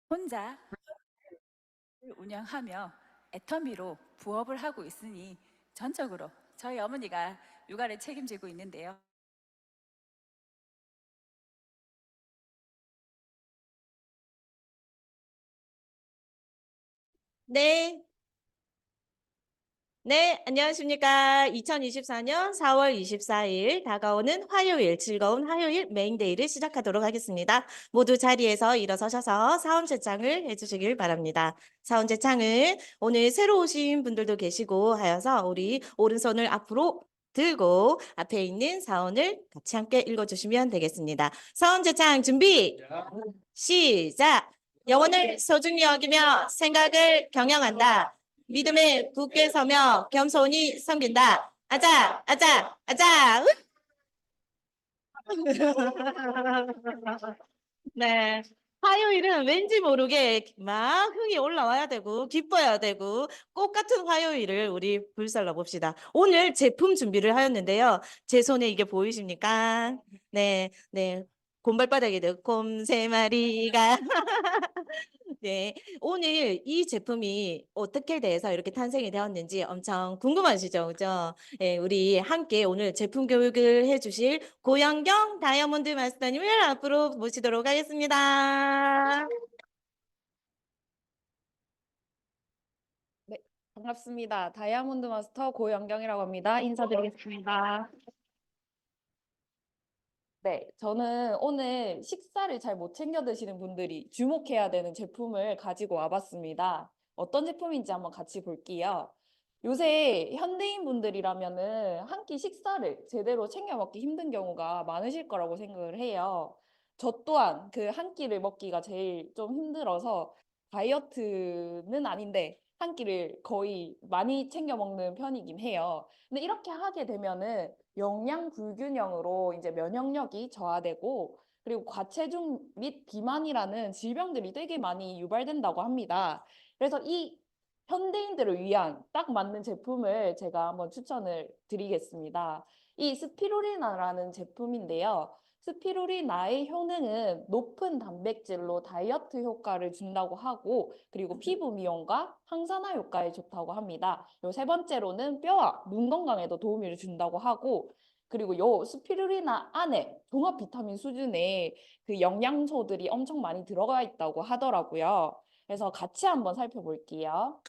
혼자 운영하며 애터미로 부업을 하고 있으니 전적으로 저희 어머니가 육아를 책임지고 있는데요. 네, 네, 안녕하십니까. 2024년 4월 24일 다가오는 화요일, 즐거운 화요일 메인데이를 시작하도록 하겠습니다. 모두 자리에서 일어서셔서 사원 제창을 해주시길 바랍니다. 사원 제창은 오늘 새로 오신 분들도 계시고 하여서 우리 오른손을 앞으로 들고 앞에 있는 사원을 같이 함께 읽어주시면 되겠습니다. 사원 제창 준비, 시작! 영혼을 소중히 여기며 생각을 경영한다. 믿음에 굳게 서며 겸손히 섬긴다. 아자, 아자, 아자. 네. 화요일은 왠지 모르게 막 흥이 올라와야 되고 기뻐야 되고 꽃 같은 화요일을 우리 불살라 봅시다. 오늘 제품 준비를 하였는데요. 제 손에 이게 보이십니까? 네, 네. 곰발바닥에도 곰 세 마리가 네, 오늘 이 제품이 어떻게 돼서 이렇게 탄생이 되었는지 엄청 궁금하시죠? 그죠? 네, 우리 함께 오늘 제품 교육을 해주실 고영경 다이아몬드 마스터님을 앞으로 모시도록 하겠습니다. 네, 반갑습니다. 다이아몬드 마스터 고영경이라고 합니다. 인사드리겠습니다. 네, 저는 오늘 식사를 잘 못 챙겨 드시는 분들이 주목해야 되는 제품을 가지고 와봤습니다. 어떤 제품인지 한번 같이 볼게요. 요새 현대인 분들이라면은 한 끼 식사를 제대로 챙겨 먹기 힘든 경우가 많으실 거라고 생각을 해요. 저 또한 그 한 끼를 먹기가 제일 좀 힘들어서 다이어트는 아닌데 한 끼를 거의 많이 챙겨 먹는 편이긴 해요. 근데 이렇게 하게 되면은 영양 불균형으로 이제 면역력이 저하되고 그리고 과체중 및 비만이라는 질병들이 되게 많이 유발된다고 합니다. 그래서 이 현대인들을 위한 딱 맞는 제품을 제가 한번 추천을 드리겠습니다. 이 스피루리나라는 제품인데요. 스피루리나의 효능은 높은 단백질로 다이어트 효과를 준다고 하고 그리고 피부 미용과 항산화 효과에 좋다고 합니다. 요 세 번째로는 뼈와 눈 건강에도 도움을 준다고 하고 그리고 요 스피루리나 안에 종합 비타민 수준의 그 영양소들이 엄청 많이 들어가 있다고 하더라고요. 그래서 같이 한번 살펴볼게요.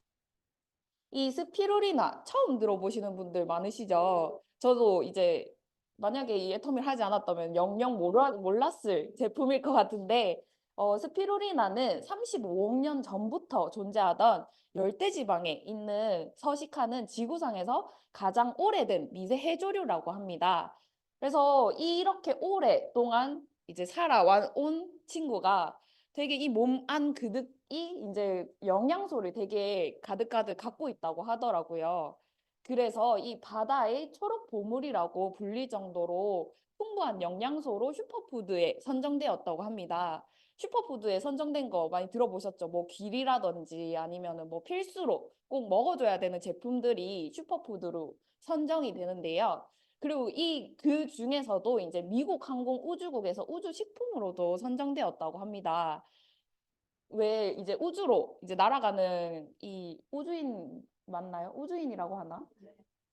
이 스피루리나 처음 들어보시는 분들 많으시죠? 저도 이제 만약에 이 애터미를 하지 않았다면 영영 몰랐을 제품일 것 같은데 스피루리나는 35억 년 전부터 존재하던 열대지방에 있는 서식하는 지구상에서 가장 오래된 미세 해조류라고 합니다. 그래서 이렇게 오랫동안 이제 살아온 친구가 되게 이 몸 안 그득이 이제 영양소를 되게 가득가득 갖고 있다고 하더라고요. 그래서 이 바다의 초록 보물이라고 불릴 정도로 풍부한 영양소로 슈퍼푸드에 선정되었다고 합니다. 슈퍼푸드에 선정된 거 많이 들어보셨죠? 뭐 귀리라든지 아니면은 뭐 필수로 꼭 먹어줘야 되는 제품들이 슈퍼푸드로 선정이 되는데요. 그리고 이 그 중에서도 이제 미국 항공우주국에서 우주식품으로도 선정되었다고 합니다. 왜 이제 우주로 이제 날아가는 이 우주인 맞나요? 우주인이라고 하나?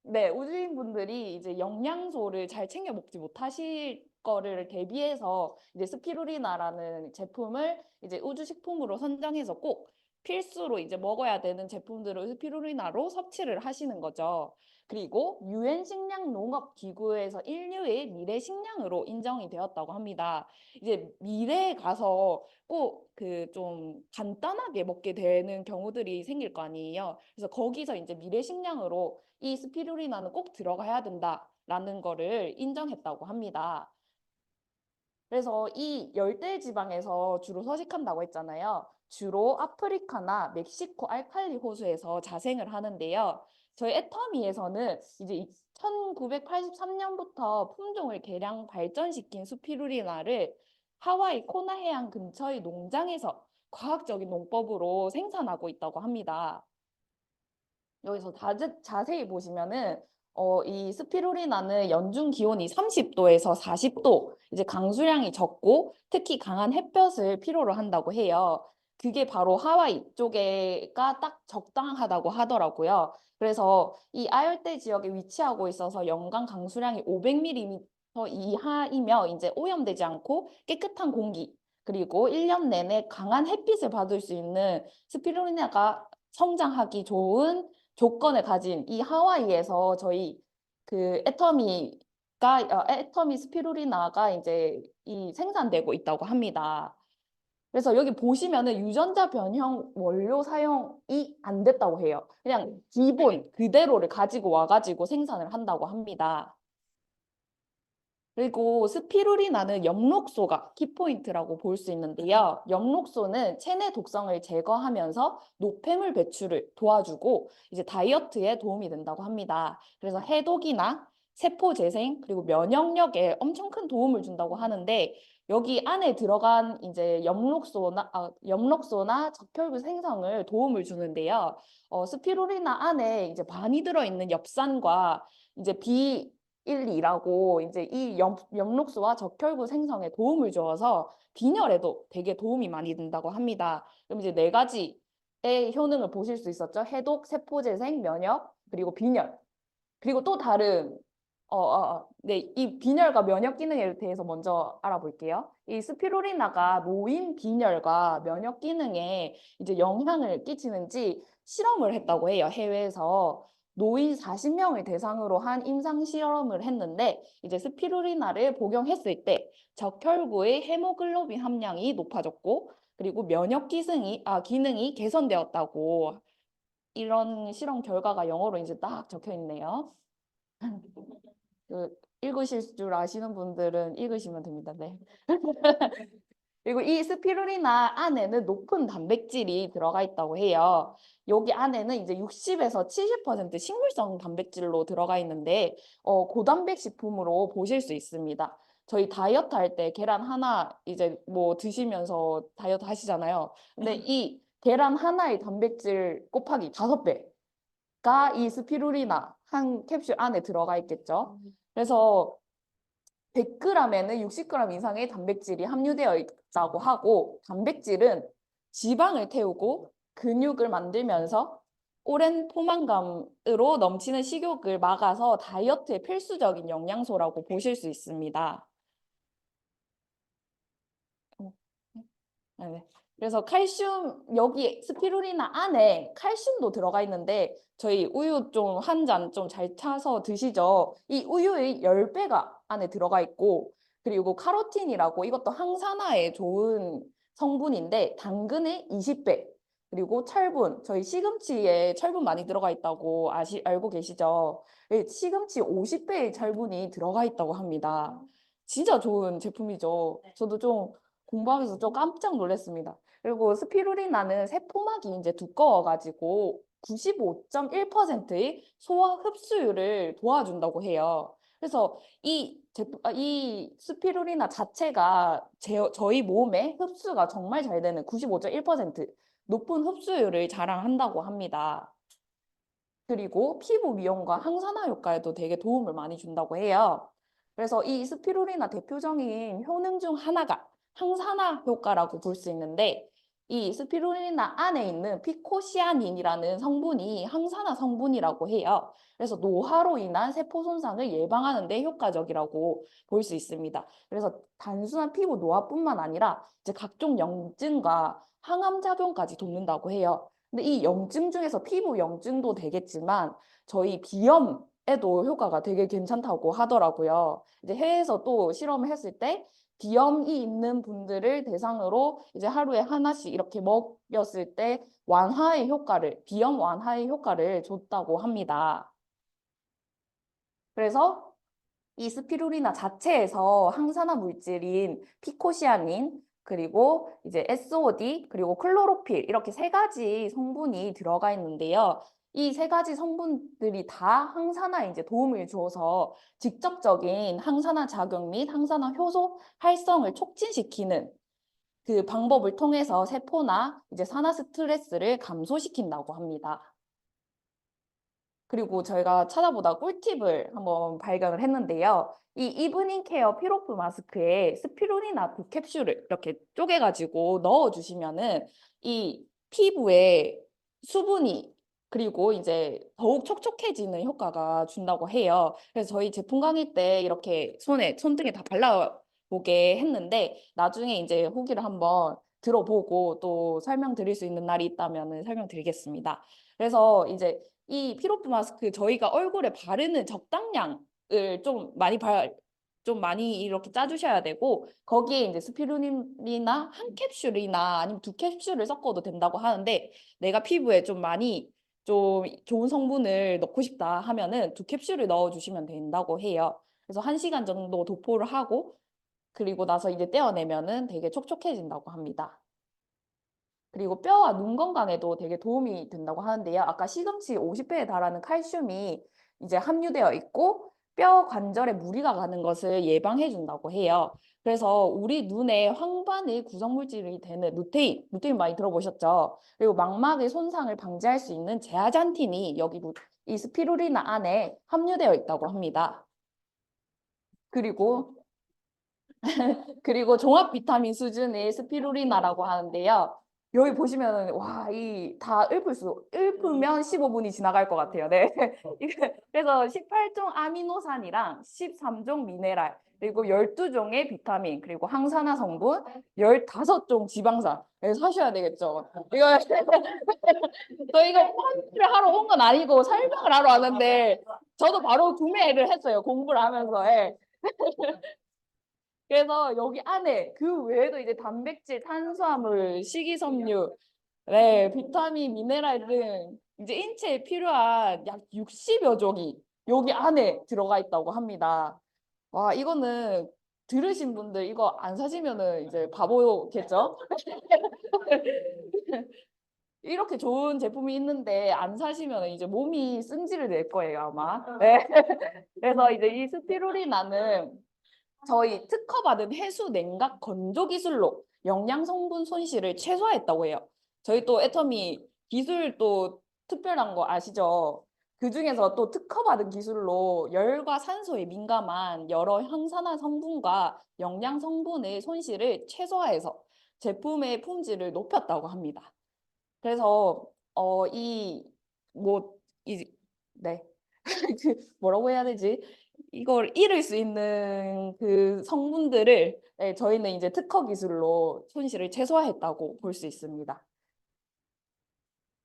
네, 우주인 분들이 이제 영양소를 잘 챙겨 먹지 못하실 거를 대비해서 이제 스피루리나라는 제품을 이제 우주식품으로 선정해서 꼭 필수로 이제 먹어야 되는 제품들을 스피루리나로 섭취를 하시는 거죠. 그리고 유엔 식량 농업 기구에서 인류의 미래 식량으로 인정이 되었다고 합니다. 이제 미래에 가서 꼭 그 좀 간단하게 먹게 되는 경우들이 생길 거 아니에요. 그래서 거기서 이제 미래 식량으로 이 스피루리나는 꼭 들어가야 된다라는 거를 인정했다고 합니다. 그래서 이 열대 지방에서 주로 서식한다고 했잖아요. 주로 아프리카나 멕시코 알칼리 호수에서 자생을 하는데요. 저희 애터미에서는 이제 1983년부터 품종을 개량 발전시킨 스피루리나를 하와이 코나 해안 근처의 농장에서 과학적인 농법으로 생산하고 있다고 합니다. 여기서 자세히 보시면은 이 스피루리나는 연중 기온이 30도에서 40도, 이제 강수량이 적고 특히 강한 햇볕을 필요로 한다고 해요. 그게 바로 하와이 쪽에가 딱 적당하다고 하더라고요. 그래서 이 아열대 지역에 위치하고 있어서 연간 강수량이 500mm 이하이며 이제 오염되지 않고 깨끗한 공기 그리고 1년 내내 강한 햇빛을 받을 수 있는 스피루리나가 성장하기 좋은 조건을 가진 이 하와이에서 저희 그 애터미 스피루리나가 이제 이 생산되고 있다고 합니다. 그래서 여기 보시면은 유전자 변형 원료 사용이 안 됐다고 해요. 그냥 기본 그대로를 가지고 와가지고 생산을 한다고 합니다. 그리고 스피루리나는 엽록소가 키포인트라고 볼 수 있는데요. 엽록소는 체내 독성을 제거하면서 노폐물 배출을 도와주고 이제 다이어트에 도움이 된다고 합니다. 그래서 해독이나 세포 재생 그리고 면역력에 엄청 큰 도움을 준다고 하는데 여기 안에 들어간 이제 엽록소나 적혈구 생성을 도움을 주는데요. 스피루리나 안에 이제 많이 들어있는 엽산과 이제 B1이라고 이제 이 엽록소와 적혈구 생성에 도움을 주어서 빈혈에도 되게 도움이 많이 된다고 합니다. 그럼 이제 네 가지의 효능을 보실 수 있었죠. 해독, 세포재생, 면역, 그리고 빈혈. 그리고 또 다른 네, 이 빈혈과 면역 기능에 대해서 먼저 알아볼게요. 이 스피루리나가 노인 빈혈과 면역 기능에 이제 영향을 끼치는지 실험을 했다고 해요. 해외에서 노인 40명을 대상으로 한 임상 실험을 했는데 이제 스피루리나를 복용했을 때 적혈구의 헤모글로빈 함량이 높아졌고 그리고 면역 기능이 개선되었다고 이런 실험 결과가 영어로 이제 딱 적혀 있네요. 읽으실 줄 아시는 분들은 읽으시면 됩니다. 네. 그리고 이 스피루리나 안에는 높은 단백질이 들어가 있다고 해요. 여기 안에는 이제 60에서 70% 식물성 단백질로 들어가 있는데 고단백 식품으로 보실 수 있습니다. 저희 다이어트 할 때 계란 하나 이제 뭐 드시면서 다이어트 하시잖아요. 근데 이 계란 하나의 단백질 곱하기 5배가 이 스피루리나 한 캡슐 안에 들어가 있겠죠. 그래서 100g에는 60g 이상의 단백질이 함유되어 있다고 하고 단백질은 지방을 태우고 근육을 만들면서 오랜 포만감으로 넘치는 식욕을 막아서 다이어트에 필수적인 영양소라고 보실 수 있습니다. 네. 그래서 칼슘 여기 스피루리나 안에 칼슘도 들어가 있는데 저희 우유 좀 한 잔 좀 잘 타서 드시죠. 이 우유의 10배가 안에 들어가 있고 그리고 카로틴이라고 이것도 항산화에 좋은 성분인데 당근의 20배 그리고 철분 저희 시금치에 철분 많이 들어가 있다고 알고 계시죠? 예, 시금치 50배의 철분이 들어가 있다고 합니다. 진짜 좋은 제품이죠. 저도 좀 공부하면서 좀 깜짝 놀랐습니다. 그리고 스피루리나는 세포막이 이제 두꺼워가지고 95.1%의 소화 흡수율을 도와준다고 해요. 그래서 이 스피루리나 자체가 저희 몸에 흡수가 정말 잘 되는 95.1% 높은 흡수율을 자랑한다고 합니다. 그리고 피부 미용과 항산화 효과에도 되게 도움을 많이 준다고 해요. 그래서 이 스피루리나 대표적인 효능 중 하나가 항산화 효과라고 볼 수 있는데 이 스피루리나 안에 있는 피코시아닌이라는 성분이 항산화 성분이라고 해요. 그래서 노화로 인한 세포 손상을 예방하는 데 효과적이라고 볼 수 있습니다. 그래서 단순한 피부 노화뿐만 아니라 이제 각종 염증과 항암 작용까지 돕는다고 해요. 근데 이 염증 중에서 피부 염증도 되겠지만 저희 비염에도 효과가 되게 괜찮다고 하더라고요. 이제 해외에서 또 실험을 했을 때 비염이 있는 분들을 대상으로 이제 하루에 하나씩 이렇게 먹였을 때 비염 완화의 효과를 줬다고 합니다. 그래서 이 스피루리나 자체에서 항산화 물질인 피코시아닌 그리고 이제 SOD 그리고 클로로필 이렇게 세 가지 성분이 들어가 있는데요. 이 세 가지 성분들이 다 항산화에 이제 도움을 주어서 직접적인 항산화 작용 및 항산화 효소 활성을 촉진시키는 그 방법을 통해서 세포나 이제 산화 스트레스를 감소시킨다고 합니다. 그리고 저희가 찾아보다 꿀팁을 한번 발견을 했는데요. 이 이브닝 케어 피로프 마스크에 스피루리나 두 캡슐을 이렇게 쪼개가지고 넣어주시면은 이 피부에 수분이 그리고 이제 더욱 촉촉해지는 효과가 준다고 해요. 그래서 저희 제품 강의 때 이렇게 손등에 다 발라보게 했는데 나중에 이제 후기를 한번 들어보고 또 설명드릴 수 있는 날이 있다면 설명드리겠습니다. 그래서 이제 이 피로프 마스크 저희가 얼굴에 바르는 적당량을 좀 많이 이렇게 짜주셔야 되고 거기에 이제 스피루린이나 한 캡슐이나 아니면 두 캡슐을 섞어도 된다고 하는데 내가 피부에 좀 많이 좀 좋은 성분을 넣고 싶다 하면은 두 캡슐을 넣어주시면 된다고 해요. 그래서 1시간 정도 도포를 하고 그리고 나서 이제 떼어내면은 되게 촉촉해진다고 합니다. 그리고 뼈와 눈 건강에도 되게 도움이 된다고 하는데요. 아까 시금치 50배에 달하는 칼슘이 이제 함유되어 있고 뼈 관절에 무리가 가는 것을 예방해 준다고 해요. 그래서 우리 눈의 황반의 구성물질이 되는 루테인 많이 들어보셨죠? 그리고 망막의 손상을 방지할 수 있는 제아잔틴이 여기 이 스피루리나 안에 함유되어 있다고 합니다. 그리고 종합 비타민 수준의 스피루리나라고 하는데요. 여기 보시면은 와, 이 다 읊으면 15분이 지나갈 것 같아요. 네. 그래서 18종 아미노산이랑 13종 미네랄, 그리고 12종의 비타민, 그리고 항산화 성분, 15종 지방산. 네, 사셔야 되겠죠. 이거 저 이거 판매를 하러 온 건 아니고 설명을 하러 왔는데 저도 바로 구매를 했어요. 공부를 하면서. 예. 그래서 여기 안에 그 외에도 이제 단백질, 탄수화물, 식이섬유, 네, 비타민, 미네랄 등 이제 인체에 필요한 약 60여 종이 여기 안에 들어가 있다고 합니다. 와, 이거는 들으신 분들 이거 안 사시면은 이제 바보겠죠? 이렇게 좋은 제품이 있는데 안 사시면 이제 몸이 승질을 낼 거예요, 아마. 네. 그래서 이제 이 스피루리나는 저희 특허받은 해수 냉각 건조 기술로 영양 성분 손실을 최소화했다고 해요. 저희 또 애터미 기술 또 특별한 거 아시죠? 그 중에서 또 특허받은 기술로 열과 산소에 민감한 여러 항산화 성분과 영양 성분의 손실을 최소화해서 제품의 품질을 높였다고 합니다. 그래서 뭐, 이, 네. 뭐라고 해야 되지? 이걸 잃을 수 있는 그 성분들을 저희는 이제 특허 기술로 손실을 최소화했다고 볼 수 있습니다.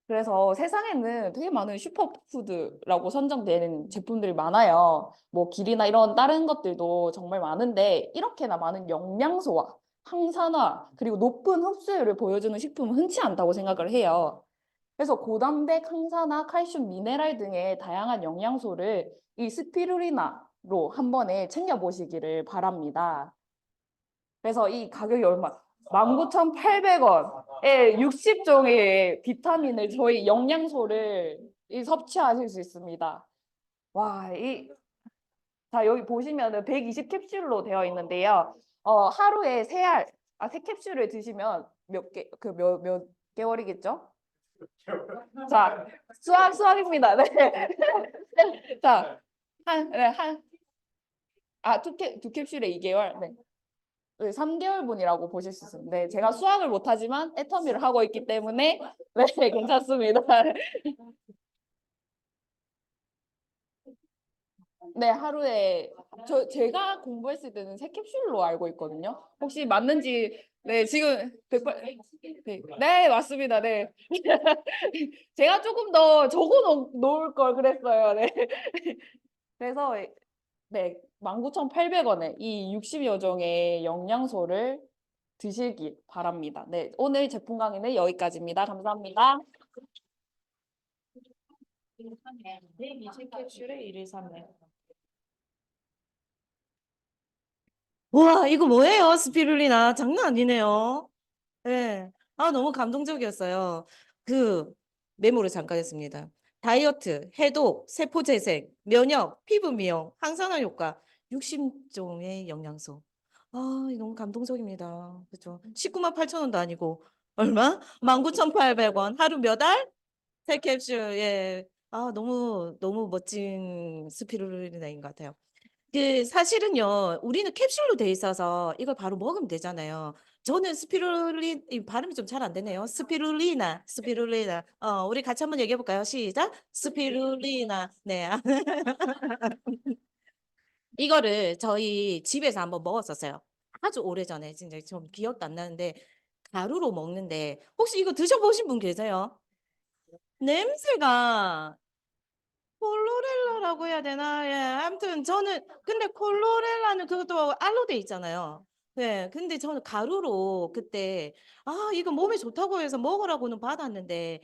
그래서 세상에는 되게 많은 슈퍼푸드라고 선정되는 제품들이 많아요. 뭐 길이나 이런 다른 것들도 정말 많은데 이렇게나 많은 영양소와 항산화 그리고 높은 흡수율을 보여주는 식품은 흔치 않다고 생각을 해요. 그래서 고단백, 항산화, 칼슘, 미네랄 등의 다양한 영양소를 이 스피루리나로 한 번에 챙겨보시기를 바랍니다. 그래서 이 가격이 얼마? 19,800원에 60종의 비타민을 저희 영양소를 섭취하실 수 있습니다. 와, 자, 여기 보시면은 120 캡슐로 되어 있는데요. 하루에 세 캡슐을 드시면 몇 개월이겠죠? 자, 수학입니다. 네. 자, 두 캡슐에 2개월. 네. 네, 3개월분이라고 보실 수 있습니다. 네, 제가 수학을 못하지만 애터미를 하고 있기 때문에 네, 괜찮습니다. 네, 하루에 제가 공부했을 때는 3캡슐로 알고 있거든요. 혹시 맞는지 네, 지금 100번 네, 맞습니다. 네. 제가 조금 더 적어 놓을 걸 그랬어요. 네. 그래서 네, 19,800원에 이 60여 종의 영양소를 드시길 바랍니다. 네, 오늘 제품 강의는 여기까지입니다. 감사합니다. 캡슐에 1일 3회. 와, 이거 뭐예요? 스피룰리나. 장난 아니네요. 네. 아, 너무 감동적이었어요. 그 메모를 잠깐 했습니다. 다이어트, 해독, 세포 재생, 면역, 피부 미용, 항산화 효과, 60종의 영양소. 아, 이거 너무 감동적입니다. 그렇죠? 19만 8천 원도 아니고 얼마? 19,800원. 하루 몇 알? 세 캡슐. 예. 너무 너무 멋진 스피루리나인 것 같아요. 그 사실은요, 우리는 캡슐로 돼 있어서 이걸 바로 먹으면 되잖아요. 저는 이 발음이 좀 잘 안 되네요. 스피룰리나. 우리 같이 한번 얘기해 볼까요? 시작. 스피룰리나. 네. 이거를 저희 집에서 한번 먹었었어요. 아주 오래전에 진짜 좀 기억도 안 나는데 가루로 먹는데 혹시 이거 드셔보신 분 계세요? 냄새가 콜로렐라라고 해야 되나? 예, 아무튼 저는 근데 콜로렐라는 그것도 알로 돼 있잖아요. 네, 근데 저는 가루로 그때 이거 몸에 좋다고 해서 먹으라고는 받았는데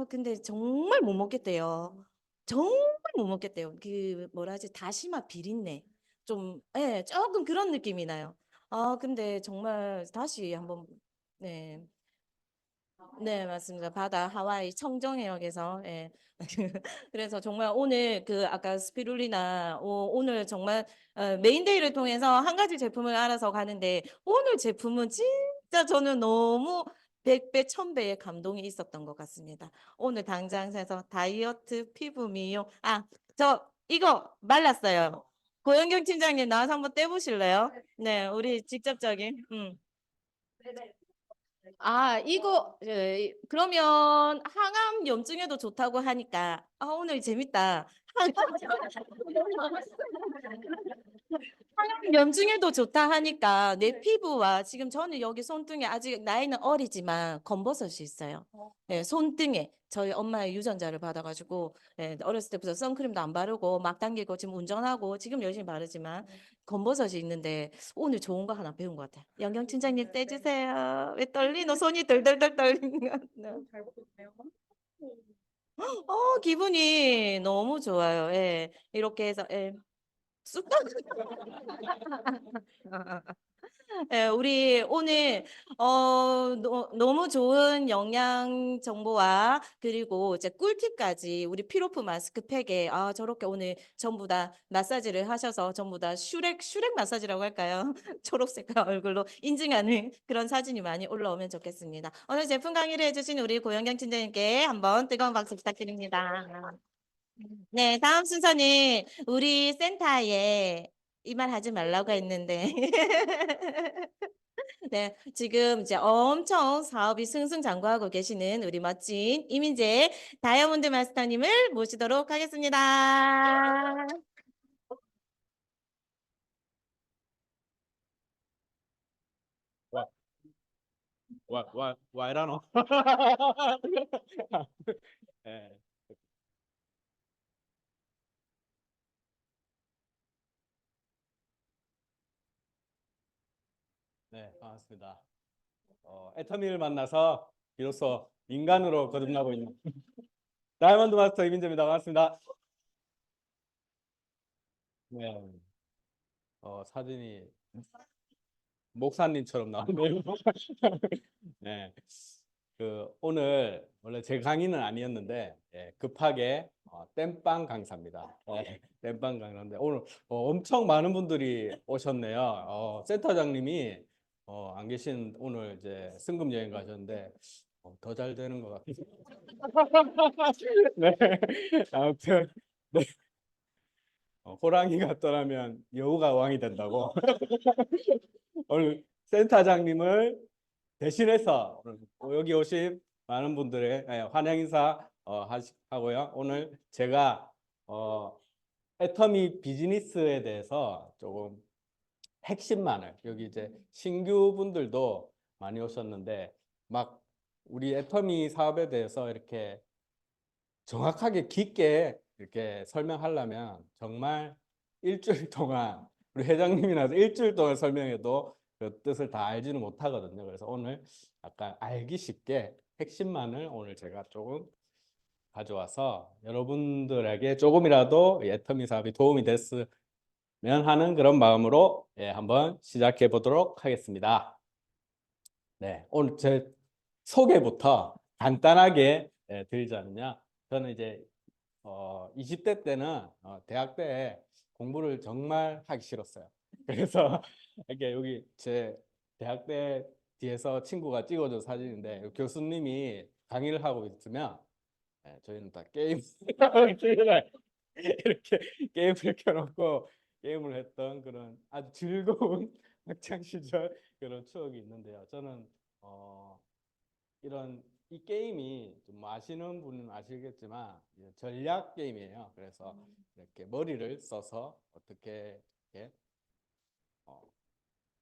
근데 정말 못 먹겠대요. 정말 못 먹겠대요. 그 뭐라 하지? 다시마 비린내. 좀 조금 그런 느낌이 나요. 근데 정말 다시 한번 네. 네, 맞습니다. 바다 하와이 청정해역에서 그래서 정말 오늘 그 아까 스피룰리나 오늘 정말 메인데이를 통해서 한 가지 제품을 알아서 가는데 오늘 제품은 진짜 저는 너무 100배, 1000배의 감동이 있었던 것 같습니다. 오늘 당장 사서 다이어트 피부 미용 저 이거 말랐어요. 고현경 팀장님 나와서 한번 떼보실래요? 네, 우리 직접적인. 이거 그러면 항암 염증에도 좋다고 하니까 오늘 재밌다. 항암 염증에도 좋다 하니까 내 피부와 지금 저는 여기 손등에 아직 나이는 어리지만 검버섯이 있어요. 네, 손등에 저희 엄마의 유전자를 받아가지고 어렸을 때부터 선크림도 안 바르고 막 당기고 지금 운전하고 지금 열심히 바르지만 검버섯이 있는데 오늘 좋은 거 하나 배운 것 같아요. 영경 팀장님 떼주세요. 왜 떨리노? 손이 덜덜덜 떨리는 것 같네. 기분이 너무 좋아요. 예. 이렇게 해서 쑥떡. 우리 오늘 너무 좋은 영양 정보와 그리고 이제 꿀팁까지 우리 피로프 마스크팩에 저렇게 오늘 전부 다 마사지를 하셔서 전부 다 슈렉 마사지라고 할까요? 초록색깔 얼굴로 인증하는 그런 사진이 많이 올라오면 좋겠습니다. 오늘 제품 강의를 해주신 우리 고영경 팀장님께 한번 뜨거운 박수 부탁드립니다. 네, 다음 순서는 우리 센터에 이 말 하지 말라고 했는데 네, 지금 이제 엄청 사업이 승승장구하고 계시는 우리 멋진 이민재 다이아몬드 마스터님을 모시도록 하겠습니다. 와, 와 이러노? 네, 네, 반갑습니다. 애터미를 만나서 비로소 인간으로 거듭나고 있는 다이아몬드 마스터 이민재입니다. 반갑습니다. 네, 사진이 목사님처럼 나오네요. 네, 오늘 원래 제 강의는 아니었는데 급하게 땜빵 강사입니다. 땜빵 강사인데 오늘 엄청 많은 분들이 오셨네요. 센터장님이 안 계신 오늘 이제 승급 여행 가셨는데 더 잘 되는 것 같아요. 네, 아무튼 네. 호랑이가 떠나면 여우가 왕이 된다고. 오늘 센터장님을 대신해서 오늘 여기 오신 많은 분들의 환영 인사 하고요. 오늘 제가 애터미 비즈니스에 대해서 조금 핵심만을 여기 이제 신규 분들도 많이 오셨는데 막 우리 애터미 사업에 대해서 이렇게 정확하게 깊게 이렇게 설명하려면 정말 일주일 동안 우리 회장님이나 일주일 동안 설명해도 그 뜻을 다 알지는 못하거든요. 그래서 오늘 약간 알기 쉽게 핵심만을 오늘 제가 조금 가져와서 여러분들에게 조금이라도 애터미 사업이 도움이 됐으면 하는 그런 마음으로 한번 시작해 보도록 하겠습니다. 네, 오늘 제 소개부터 간단하게 드리자면요. 저는 이제 20대 때는 대학 때 공부를 정말 하기 싫었어요. 그래서 이렇게 여기 제 대학 때 뒤에서 친구가 찍어준 사진인데 교수님이 강의를 하고 있으면 저희는 다 게임 이렇게 게임을 켜놓고 게임을 했던 그런 아주 즐거운 학창 시절 그런 추억이 있는데요. 저는 이런 이 게임이 좀 아시는 분은 아시겠지만 이제 전략 게임이에요. 그래서 이렇게 머리를 써서 어떻게 이렇게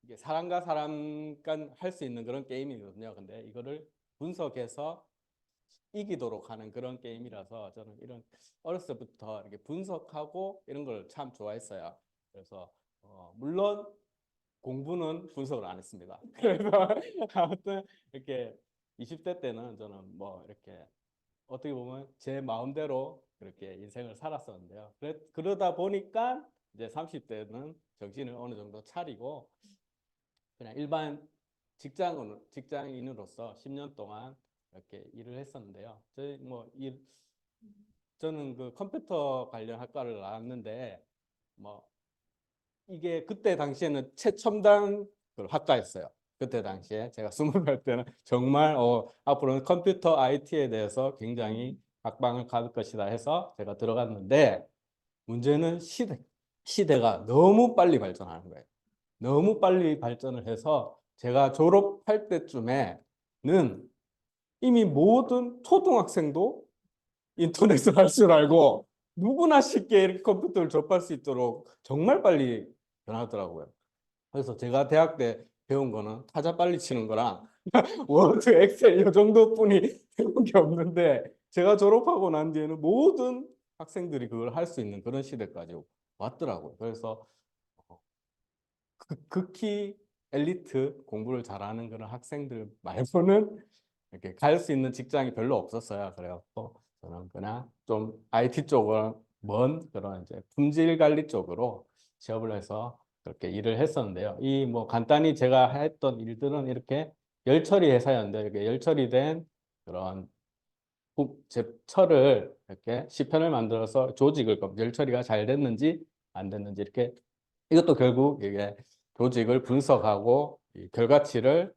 이게 사람과 사람 간 할 수 있는 그런 게임이거든요. 근데 이거를 분석해서 이기도록 하는 그런 게임이라서 저는 이런 어렸을 때부터 이렇게 분석하고 이런 걸 참 좋아했어요. 그래서 물론 공부는 분석을 안 했습니다. 그래서 아무튼 이렇게 20대 때는 저는 뭐 이렇게 어떻게 보면 제 마음대로 그렇게 인생을 살았었는데요. 그러다 보니까 이제 30대는 정신을 어느 정도 차리고 그냥 일반 직장인으로서 10년 동안 이렇게 일을 했었는데요. 저는 그 컴퓨터 관련 학과를 나왔는데 뭐 이게 그때 당시에는 최첨단 그 학과였어요. 그때 당시에 제가 20살 때는 정말 앞으로는 컴퓨터 IT에 대해서 굉장히 각광을 받을 것이다 해서 제가 들어갔는데 문제는 시대가 너무 빨리 발전하는 거예요. 너무 빨리 발전을 해서 제가 졸업할 때쯤에는 이미 모든 초등학생도 인터넷을 할 줄 알고 누구나 쉽게 이렇게 컴퓨터를 접할 수 있도록 정말 빨리 변하더라고요. 그래서 제가 대학 때 배운 거는 타자 빨리 치는 거랑 워드, 엑셀 이 정도뿐이 배운 게 없는데 제가 졸업하고 난 뒤에는 모든 학생들이 그걸 할 수 있는 그런 시대까지 왔더라고요. 그래서 극히 엘리트 공부를 잘하는 그런 학생들 말고는 이렇게 갈 수 있는 직장이 별로 없었어요. 그래갖고 저는 그냥 좀 IT 쪽을 먼 그런 이제 품질 관리 쪽으로 취업을 해서 그렇게 일을 했었는데요. 이 뭐 간단히 제가 했던 일들은 이렇게 열처리 회사였는데 이렇게 열처리된 그런 제 철을 이렇게 시편을 만들어서 조직을 열처리가 잘 됐는지 안 됐는지 이렇게 이것도 결국 이게 조직을 분석하고 이 결과치를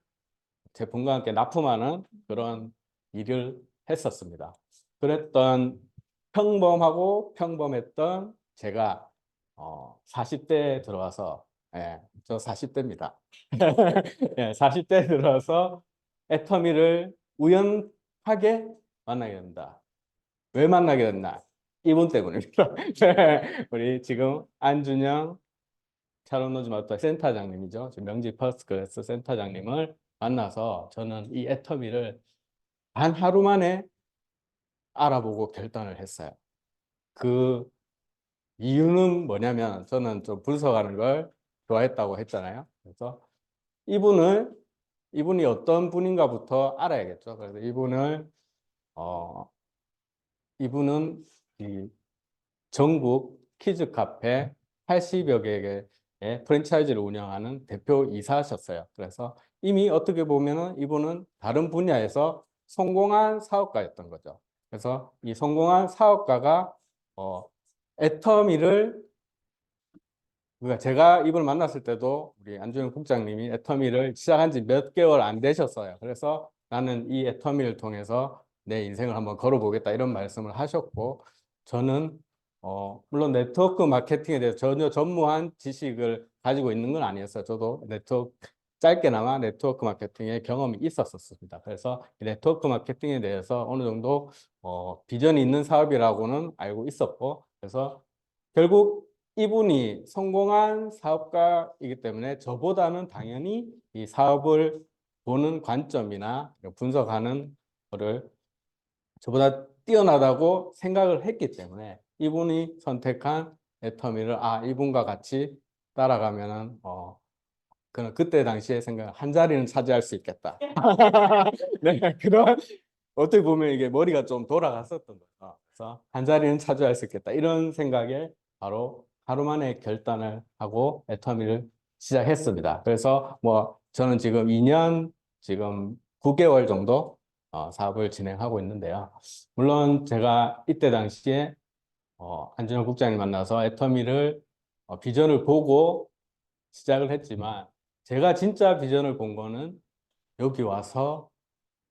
제품과 함께 납품하는 그런 일을 했었습니다. 그랬던 평범하고 평범했던 제가 40대에 들어와서 저 40대입니다. 40대에 들어와서 애터미를 우연하게 만나게 된다. 왜 만나게 됐나? 이분 때문입니다. 우리 지금 안준영 샤론노즈마트 센터장님이죠. 지금 명지 퍼스트클래스 센터장님을 만나서 저는 이 애터미를 단 하루 만에 알아보고 결단을 했어요. 그 이유는 뭐냐면 저는 좀 분석하는 걸 좋아했다고 했잖아요. 그래서 이분이 어떤 분인가부터 알아야겠죠. 그래서 이분은 이 전국 키즈 카페 80여 개의 프랜차이즈를 운영하는 대표이사셨어요. 그래서 이미 어떻게 보면은 이분은 다른 분야에서 성공한 사업가였던 거죠. 그래서 이 성공한 사업가가 애터미를 그러니까 제가 이분을 만났을 때도 우리 안준영 국장님이 애터미를 시작한 지 몇 개월 안 되셨어요. 그래서 나는 이 애터미를 통해서 내 인생을 한번 걸어보겠다 이런 말씀을 하셨고 저는 물론 네트워크 마케팅에 대해서 전혀 전무한 지식을 가지고 있는 건 아니었어요. 저도 짧게나마 네트워크 마케팅에 경험이 있었습니다. 그래서 네트워크 마케팅에 대해서 어느 정도 비전이 있는 사업이라고는 알고 있었고 그래서 결국 이분이 성공한 사업가이기 때문에 저보다는 당연히 이 사업을 보는 관점이나 분석하는 거를 저보다 뛰어나다고 생각을 했기 때문에 이분이 선택한 애터미를 이분과 같이 따라가면은 그때 당시에 생각 한 자리는 차지할 수 있겠다. 네, 그런 어떻게 보면 이게 머리가 좀 돌아갔었던 거죠. 그래서 한 자리는 차지할 수 있겠다 이런 생각에 바로 하루 만에 결단을 하고 애터미를 시작했습니다. 그래서 뭐 저는 지금 2년 지금 9개월 정도 사업을 진행하고 있는데요. 물론 제가 이때 당시에 안준영 국장님 만나서 애터미를 비전을 보고 시작을 했지만 제가 진짜 비전을 본 거는 여기 와서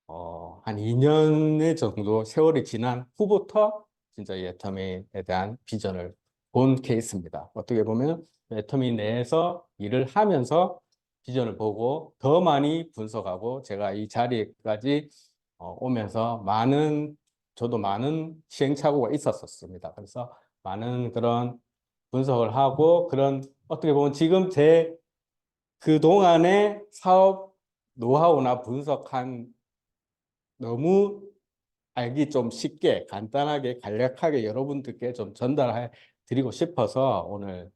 한 2년의 정도 세월이 지난 후부터 진짜 이 애터미에 대한 비전을 본 케이스입니다. 어떻게 보면 애터미 내에서 일을 하면서 비전을 보고 더 많이 분석하고 제가 이 자리까지 오면서 저도 많은 시행착오가 있었습니다. 그래서 많은 그런 분석을 하고 그런 어떻게 보면 지금 제 그동안의 사업 노하우나 분석한 너무 알기 좀 쉽게 간단하게 간략하게 여러분들께 좀 전달해 드리고 싶어서 오늘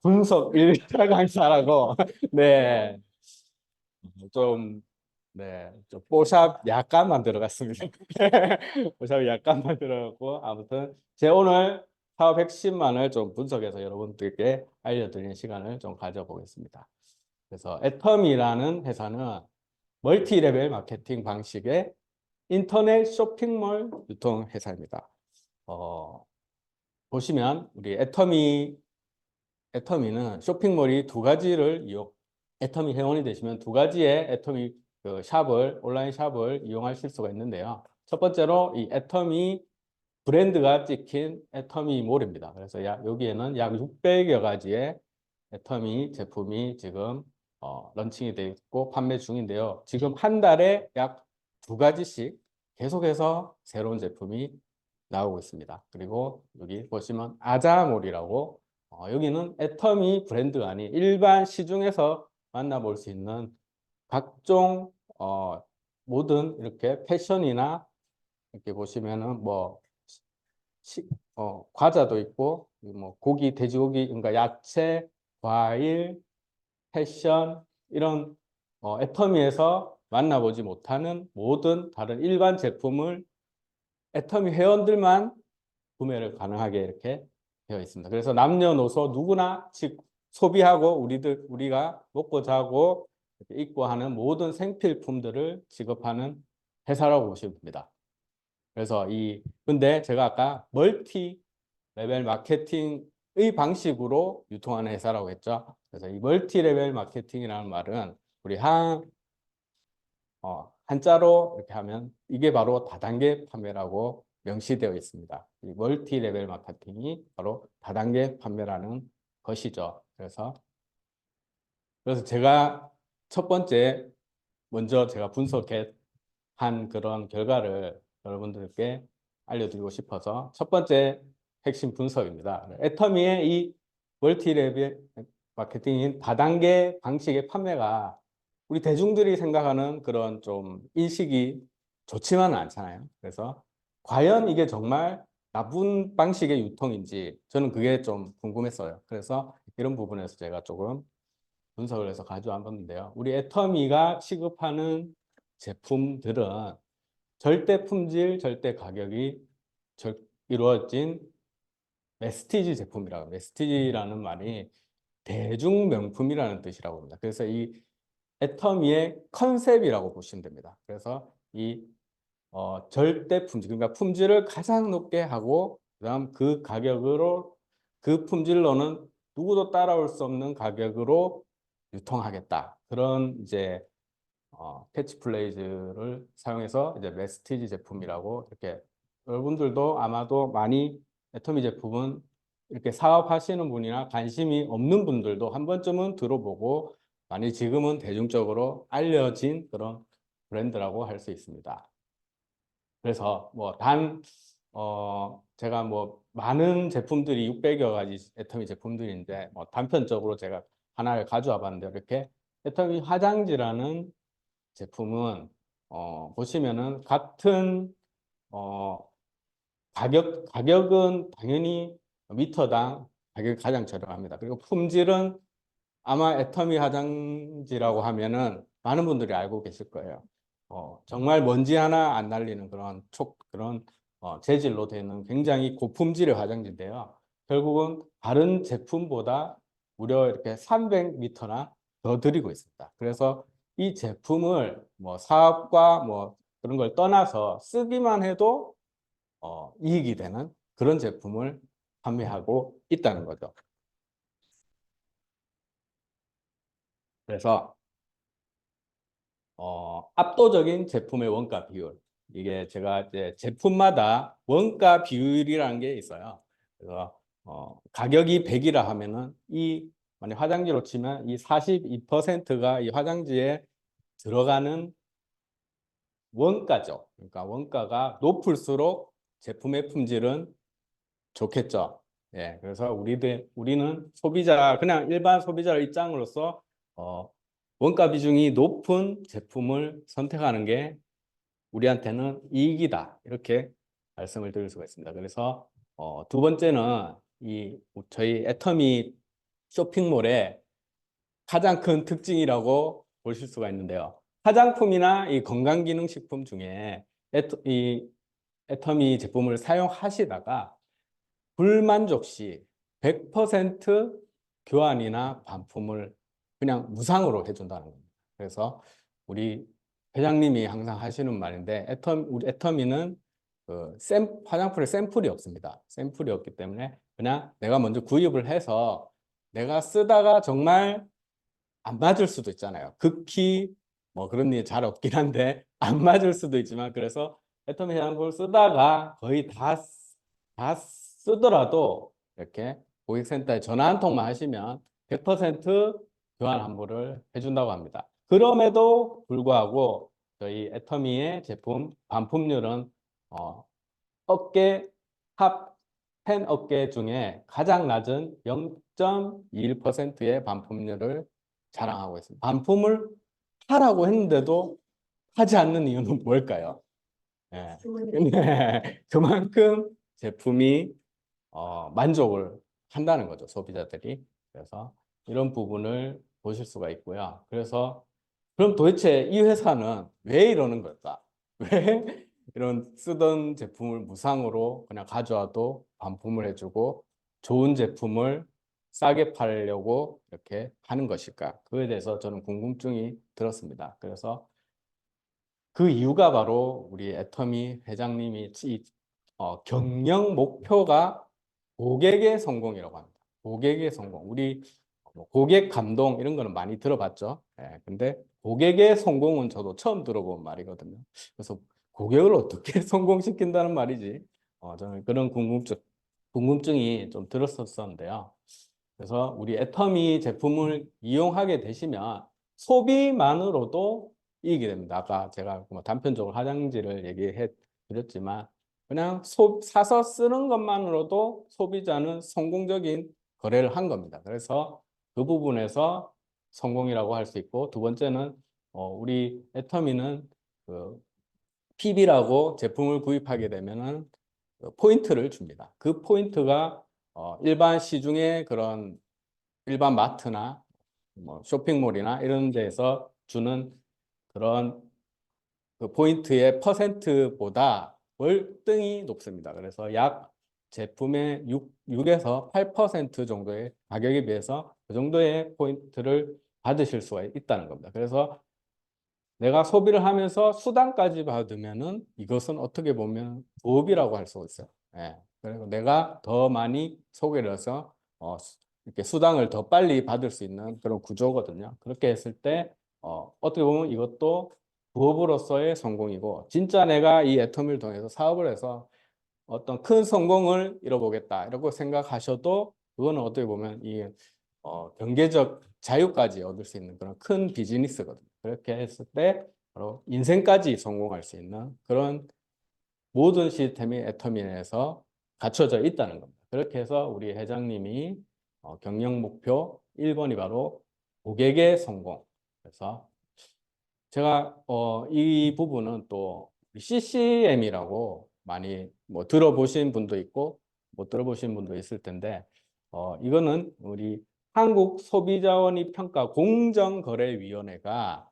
분석 1차 강사라고 네. 좀 네, 좀 뽀샵 약간만 들어갔습니다. 뽀샵 약간만 들어갔고 아무튼 제 오늘 사업 핵심만을 좀 분석해서 여러분들께 알려드리는 시간을 좀 가져보겠습니다. 그래서 애텀이라는 회사는 멀티레벨 마케팅 방식의 인터넷 쇼핑몰 유통 회사입니다. 보시면 우리 애터미는 쇼핑몰이 두 가지를 애터미 회원이 되시면 두 가지의 애터미 그 온라인 샵을 이용하실 수가 있는데요. 첫 번째로 이 애터미 브랜드가 찍힌 애터미 몰입니다. 그래서 여기에는 약 600여 가지의 애터미 제품이 지금 런칭이 되어 있고 판매 중인데요. 지금 한 달에 약 2가지씩 계속해서 새로운 제품이 나오고 있습니다. 그리고 여기 보시면 아자몰이라고 여기는 애터미 브랜드가 아닌 일반 시중에서 만나볼 수 있는 각종 모든 이렇게 패션이나 이렇게 보시면은 뭐 과자도 있고 뭐 고기, 돼지고기, 그러니까 야채, 과일, 패션 이런 애터미에서 만나보지 못하는 모든 다른 일반 제품을 애터미 회원들만 구매를 가능하게 이렇게 되어 있습니다. 그래서 남녀노소 누구나 소비하고 우리가 먹고 자고 입고 하는 모든 생필품들을 지급하는 회사라고 보시면 됩니다. 그래서 근데 제가 아까 멀티 레벨 마케팅의 방식으로 유통하는 회사라고 했죠. 그래서 이 멀티 레벨 마케팅이라는 말은 우리 한자로 이렇게 하면 이게 바로 다단계 판매라고 명시되어 있습니다. 이 멀티 레벨 마케팅이 바로 다단계 판매라는 것이죠. 그래서 제가 첫 번째 먼저 제가 분석해 한 그런 결과를 여러분들께 알려드리고 싶어서 첫 번째 핵심 분석입니다. 애터미의 이 멀티 레벨 마케팅인 다단계 방식의 판매가 우리 대중들이 생각하는 그런 좀 인식이 좋지만은 않잖아요. 그래서 과연 이게 정말 나쁜 방식의 유통인지 저는 그게 좀 궁금했어요. 그래서 이런 부분에서 제가 조금 분석을 해서 가져왔는데요. 우리 애터미가 취급하는 제품들은 절대 품질, 절대 가격이 이루어진 메스티지 제품이라고. 메스티지라는 말이 대중명품이라는 뜻이라고 합니다. 그래서 이 애터미의 컨셉이라고 보시면 됩니다. 그래서 이 절대 품질, 그러니까 품질을 가장 높게 하고 그다음 그 가격으로 그 품질로는 누구도 따라올 수 없는 가격으로 유통하겠다. 그런 이제 캐치플레이즈를 사용해서 이제 메스티지 제품이라고 이렇게 여러분들도 아마도 많이 애터미 제품은 이렇게 사업하시는 분이나 관심이 없는 분들도 한 번쯤은 들어보고 많이 지금은 대중적으로 알려진 그런 브랜드라고 할 수 있습니다. 그래서 제가 많은 제품들이 600여 가지 애터미 제품들인데 단편적으로 제가 하나를 가져와 봤는데 이렇게 애터미 화장지라는 제품은 보시면은 같은 가격은 당연히 미터당 가격이 가장 저렴합니다. 그리고 품질은 아마 애터미 화장지라고 하면은 많은 분들이 알고 계실 거예요. 정말 먼지 하나 안 날리는 그런 재질로 되는 굉장히 고품질의 화장지인데요. 결국은 다른 제품보다 무려 이렇게 300m나 더 드리고 있습니다. 그래서 이 제품을 사업과 그런 걸 떠나서 쓰기만 해도 이익이 되는 그런 제품을 판매하고 있다는 거죠. 그래서 압도적인 제품의 원가 비율. 이게 제가 이제 제품마다 원가 비율이라는 게 있어요. 그래서 가격이 100이라 하면은 만약 화장지로 치면 이 42%가 이 화장지에 들어가는 원가죠. 그러니까 원가가 높을수록 제품의 품질은 좋겠죠. 예, 그래서 우리는 그냥 일반 소비자의 입장으로서 원가 비중이 높은 제품을 선택하는 게 우리한테는 이익이다. 이렇게 말씀을 드릴 수가 있습니다. 그래서 두 번째는 저희 애터미 쇼핑몰의 가장 큰 특징이라고 보실 수가 있는데요. 화장품이나 이 건강기능식품 중에 이 애터미 제품을 사용하시다가 불만족 시 100% 교환이나 반품을 그냥 무상으로 해준다는 겁니다. 그래서 우리 회장님이 항상 하시는 말인데 우리 애터미는 화장품에 샘플이 없습니다. 샘플이 없기 때문에 그냥 내가 먼저 구입을 해서 내가 쓰다가 정말 안 맞을 수도 있잖아요. 극히 뭐 그런 일이 잘 없긴 한데 안 맞을 수도 있지만 그래서 애터미 화장품을 쓰다가 거의 다 쓰더라도 이렇게 고객센터에 전화 한 통만 하시면 100% 교환 환불을 해준다고 합니다. 그럼에도 불구하고 저희 애터미의 제품 반품률은 탑 10 업계 중에 가장 낮은 0.21%의 반품률을 자랑하고 있습니다. 반품을 하라고 했는데도 하지 않는 이유는 뭘까요? 네. 그만큼 제품이 만족을 한다는 거죠, 소비자들이. 그래서 이런 부분을 보실 수가 있고요. 그래서 그럼 도대체 이 회사는 왜 이러는 걸까? 왜 이런 쓰던 제품을 무상으로 그냥 가져와도 반품을 해주고 좋은 제품을 싸게 팔려고 이렇게 하는 것일까? 그에 대해서 저는 궁금증이 들었습니다. 그래서 그 이유가 바로 우리 애터미 회장님이 경영 목표가 고객의 성공이라고 합니다. 고객의 성공. 우리 고객 감동 이런 거는 많이 들어봤죠. 예, 근데 고객의 성공은 저도 처음 들어본 말이거든요. 그래서 고객을 어떻게 성공시킨다는 말이지? 저는 그런 궁금증이 좀 들었었는데요. 그래서 우리 애터미 제품을 이용하게 되시면 소비만으로도 이익이 됩니다. 아까 제가 뭐 단편적으로 화장지를 얘기해 드렸지만 그냥 사서 쓰는 것만으로도 소비자는 성공적인 거래를 한 겁니다. 그래서 그 부분에서 성공이라고 할 수 있고 두 번째는 우리 애터미는 그 PB라고 제품을 구입하게 되면은 포인트를 줍니다. 그 포인트가 일반 시중의 그런 일반 마트나 뭐 쇼핑몰이나 이런 데서 주는 그런 그 포인트의 퍼센트보다 월등히 높습니다. 그래서 약 제품의 6에서 8% 정도의 가격에 비해서 그 정도의 포인트를 받으실 수가 있다는 겁니다. 그래서 내가 소비를 하면서 수당까지 받으면은 이것은 어떻게 보면 부업이라고 할 수 있어요. 예. 그리고 내가 더 많이 소비를 해서 이렇게 수당을 더 빨리 받을 수 있는 그런 구조거든요. 그렇게 했을 때 어떻게 보면 이것도 부업으로서의 성공이고 진짜 내가 이 애터미를 통해서 사업을 해서 어떤 큰 성공을 이뤄보겠다 이라고 생각하셔도 그거는 어떻게 보면 이 경제적 자유까지 얻을 수 있는 그런 큰 비즈니스거든요. 그렇게 했을 때 바로 인생까지 성공할 수 있는 그런 모든 시스템이 애터미 내에서 갖춰져 있다는 겁니다. 그렇게 해서 우리 회장님이 경영 목표 1번이 바로 고객의 성공. 그래서 제가 이 부분은 또 CCM이라고 많이 뭐 들어보신 분도 있고 못 들어보신 분도 있을 텐데 이거는 우리 한국소비자원의 평가 공정거래위원회가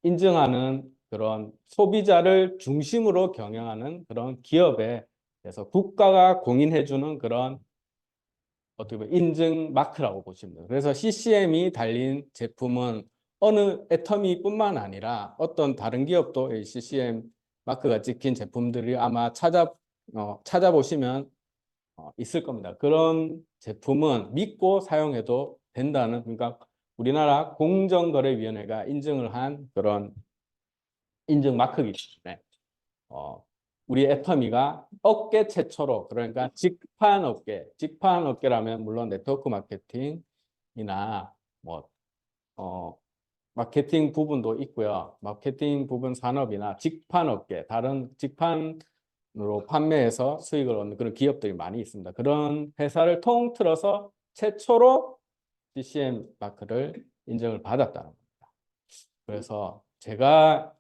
인증하는 그런 소비자를 중심으로 경영하는 그런 기업에 대해서 국가가 공인해주는 그런 어떻게 보면 인증 마크라고 보시면 돼요. 그래서 CCM이 달린 제품은 어느 애터미뿐만 아니라 어떤 다른 기업도 이 CCM 마크가 찍힌 제품들이 아마 찾아보시면 있을 겁니다. 그런 제품은 믿고 사용해도 된다는, 그러니까 우리나라 공정거래위원회가 인증을 한 그런 인증 마크이기 때문에 우리 애터미가 업계 최초로, 그러니까 직판업계라면 물론 네트워크 마케팅이나 뭐 마케팅 부분도 있고요. 마케팅 부분 산업이나 직판업계, 다른 직판으로 판매해서 수익을 얻는 그런 기업들이 많이 있습니다. 그런 회사를 통틀어서 최초로 CCM 마크를 인정을 받았다는 겁니다. 그래서 제가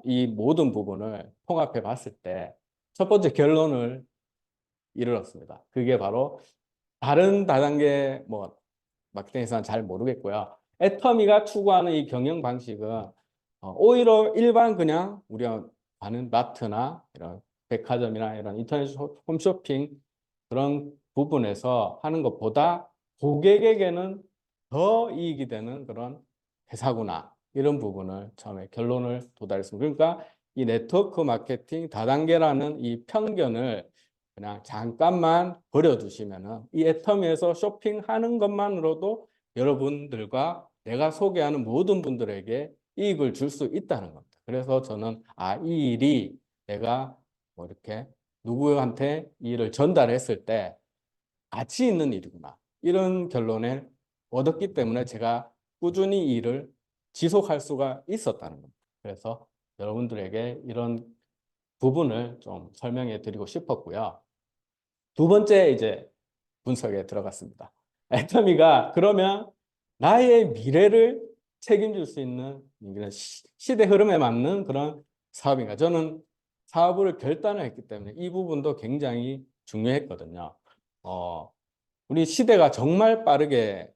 이 모든 부분을 통합해 봤을 때 첫 번째 결론을 이르렀습니다. 그게 바로 다른 다단계 뭐 마케팅에서는 잘 모르겠고요. 애터미가 추구하는 이 경영 방식은 오히려 일반 그냥 우리가 가는 마트나 이런 백화점이나 이런 인터넷 홈쇼핑 그런 부분에서 하는 것보다 고객에게는 더 이익이 되는 그런 회사구나. 이런 부분을 처음에 결론을 도달했습니다. 그러니까 이 네트워크 마케팅 다단계라는 이 편견을 그냥 잠깐만 버려두시면은 이 애터미에서 쇼핑하는 것만으로도 여러분들과 내가 소개하는 모든 분들에게 이익을 줄 수 있다는 겁니다. 그래서 저는 이 일이 내가 뭐 이렇게 누구한테 이 일을 전달했을 때 가치 있는 일이구나. 이런 결론을 얻었기 때문에 제가 꾸준히 이 일을 지속할 수가 있었다는 겁니다. 그래서 여러분들에게 이런 부분을 좀 설명해 드리고 싶었고요. 두 번째 이제 분석에 들어갔습니다. 애터미가 그러면 나의 미래를 책임질 수 있는 이런 시대 흐름에 맞는 그런 사업인가? 저는 사업을 결단을 했기 때문에 이 부분도 굉장히 중요했거든요. 우리 시대가 정말 빠르게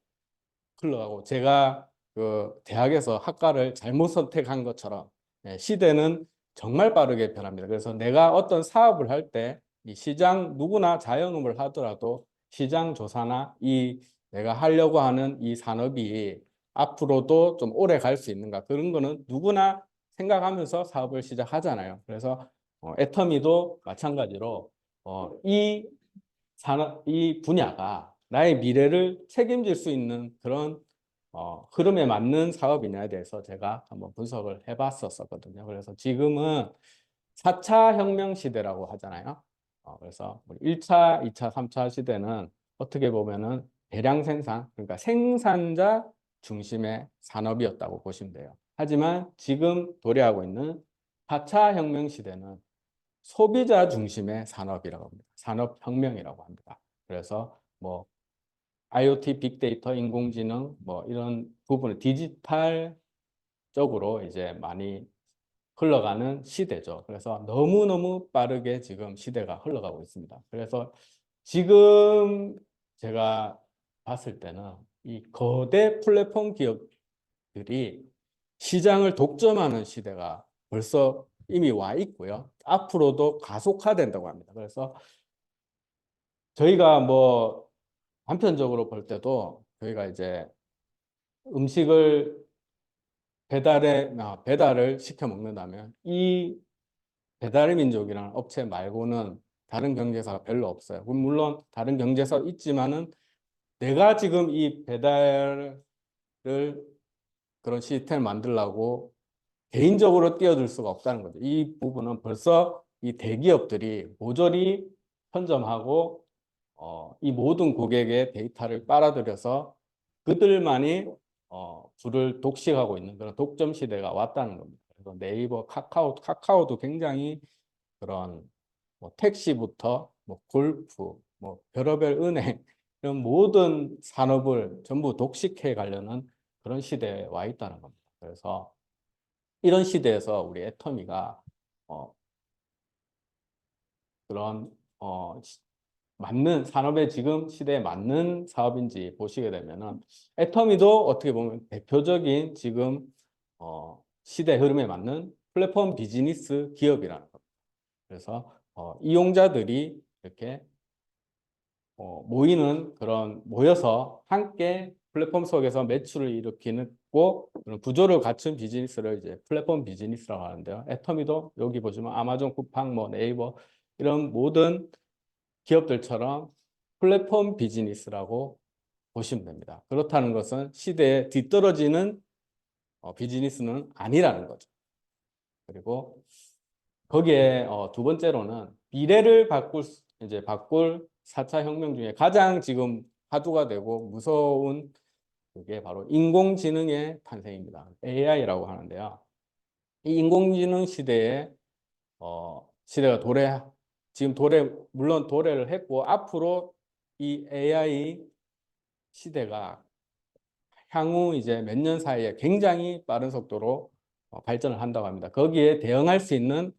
흘러가고 제가 그 대학에서 학과를 잘못 선택한 것처럼 시대는 정말 빠르게 변합니다. 그래서 내가 어떤 사업을 할 때 이 시장 누구나 자영업을 하더라도 시장 조사나 내가 하려고 하는 이 산업이 앞으로도 좀 오래 갈 수 있는가 그런 거는 누구나 생각하면서 사업을 시작하잖아요. 그래서 애터미도 마찬가지로 이 분야가 나의 미래를 책임질 수 있는 그런 흐름에 맞는 사업이냐에 대해서 제가 한번 분석을 해봤었거든요. 그래서 지금은 4차 혁명 시대라고 하잖아요. 그래서 1차, 2차, 3차 시대는 어떻게 보면은 대량 생산, 그러니까 생산자 중심의 산업이었다고 보시면 돼요. 하지만 지금 도래하고 있는 4차 혁명 시대는 소비자 중심의 산업이라고 합니다. 산업혁명이라고 합니다. 그래서 뭐 IoT, 빅데이터, 인공지능 뭐 이런 부분을 디지털 쪽으로 이제 많이 흘러가는 시대죠. 그래서 너무너무 빠르게 지금 시대가 흘러가고 있습니다. 그래서 지금 제가 봤을 때는 이 거대 플랫폼 기업들이 시장을 독점하는 시대가 벌써 이미 와 있고요. 앞으로도 가속화된다고 합니다. 그래서 저희가 뭐 한편적으로 볼 때도 저희가 이제 음식을 배달을 시켜 먹는다면 이 배달의 민족이라는 업체 말고는 다른 경제사가 별로 없어요. 물론 다른 경제사 있지만은 내가 지금 이 배달을 그런 시스템을 만들려고 개인적으로 뛰어들 수가 없다는 거죠. 이 부분은 벌써 이 대기업들이 모조리 선점하고 이 모든 고객의 데이터를 빨아들여서 그들만이 줄을 독식하고 있는 그런 독점 시대가 왔다는 겁니다. 그래서 네이버, 카카오도 굉장히 그런 뭐 택시부터 뭐 골프, 뭐 별의별 은행 이런 모든 산업을 전부 독식해 가려는 그런 시대에 와 있다는 겁니다. 그래서 이런 시대에서 우리 애터미가 그런 맞는 산업의 지금 시대에 맞는 사업인지 보시게 되면은 애터미도 어떻게 보면 대표적인 지금 시대 흐름에 맞는 플랫폼 비즈니스 기업이라는 겁니다. 그래서 이용자들이 이렇게 모여서 함께 플랫폼 속에서 매출을 일으키고 그런 구조를 갖춘 비즈니스를 이제 플랫폼 비즈니스라고 하는데요. 애터미도 여기 보시면 아마존 쿠팡, 뭐 네이버 이런 모든 기업들처럼 플랫폼 비즈니스라고 보시면 됩니다. 그렇다는 것은 시대에 뒤떨어지는 비즈니스는 아니라는 거죠. 그리고 거기에 두 번째로는 미래를 바꿀 4차 혁명 중에 가장 지금 화두가 되고 무서운 그게 바로 인공지능의 탄생입니다. AI라고 하는데요. 이 인공지능 시대에 시대가 지금 물론 도래를 했고 앞으로 이 AI 시대가 향후 이제 몇 년 사이에 굉장히 빠른 속도로 발전을 한다고 합니다. 거기에 대응할 수 있는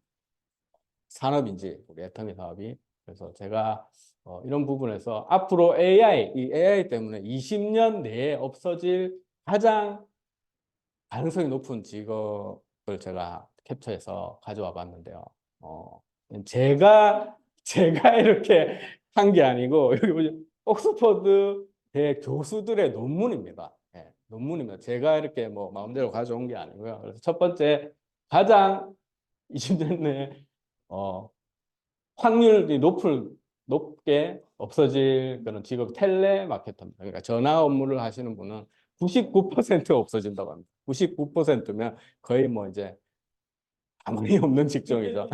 산업인지 우리 애터미 사업이. 그래서 제가 이런 부분에서 앞으로 이 AI 때문에 20년 내에 없어질 가장 가능성이 높은 직업을 제가 캡처해서 가져와 봤는데요. 제가 이렇게 한 게 아니고 여기 보시면 옥스퍼드 대 교수들의 논문입니다. 예, 논문입니다. 제가 이렇게 뭐 마음대로 가져온 게 아니고요. 그래서 첫 번째 가장 20년 내에 확률이 높게 없어질 그런 직업 텔레마케터입니다. 그러니까 전화 업무를 하시는 분은 99% 없어진다고 합니다. 99%면 거의 뭐 이제 가망이 없는 직종이죠.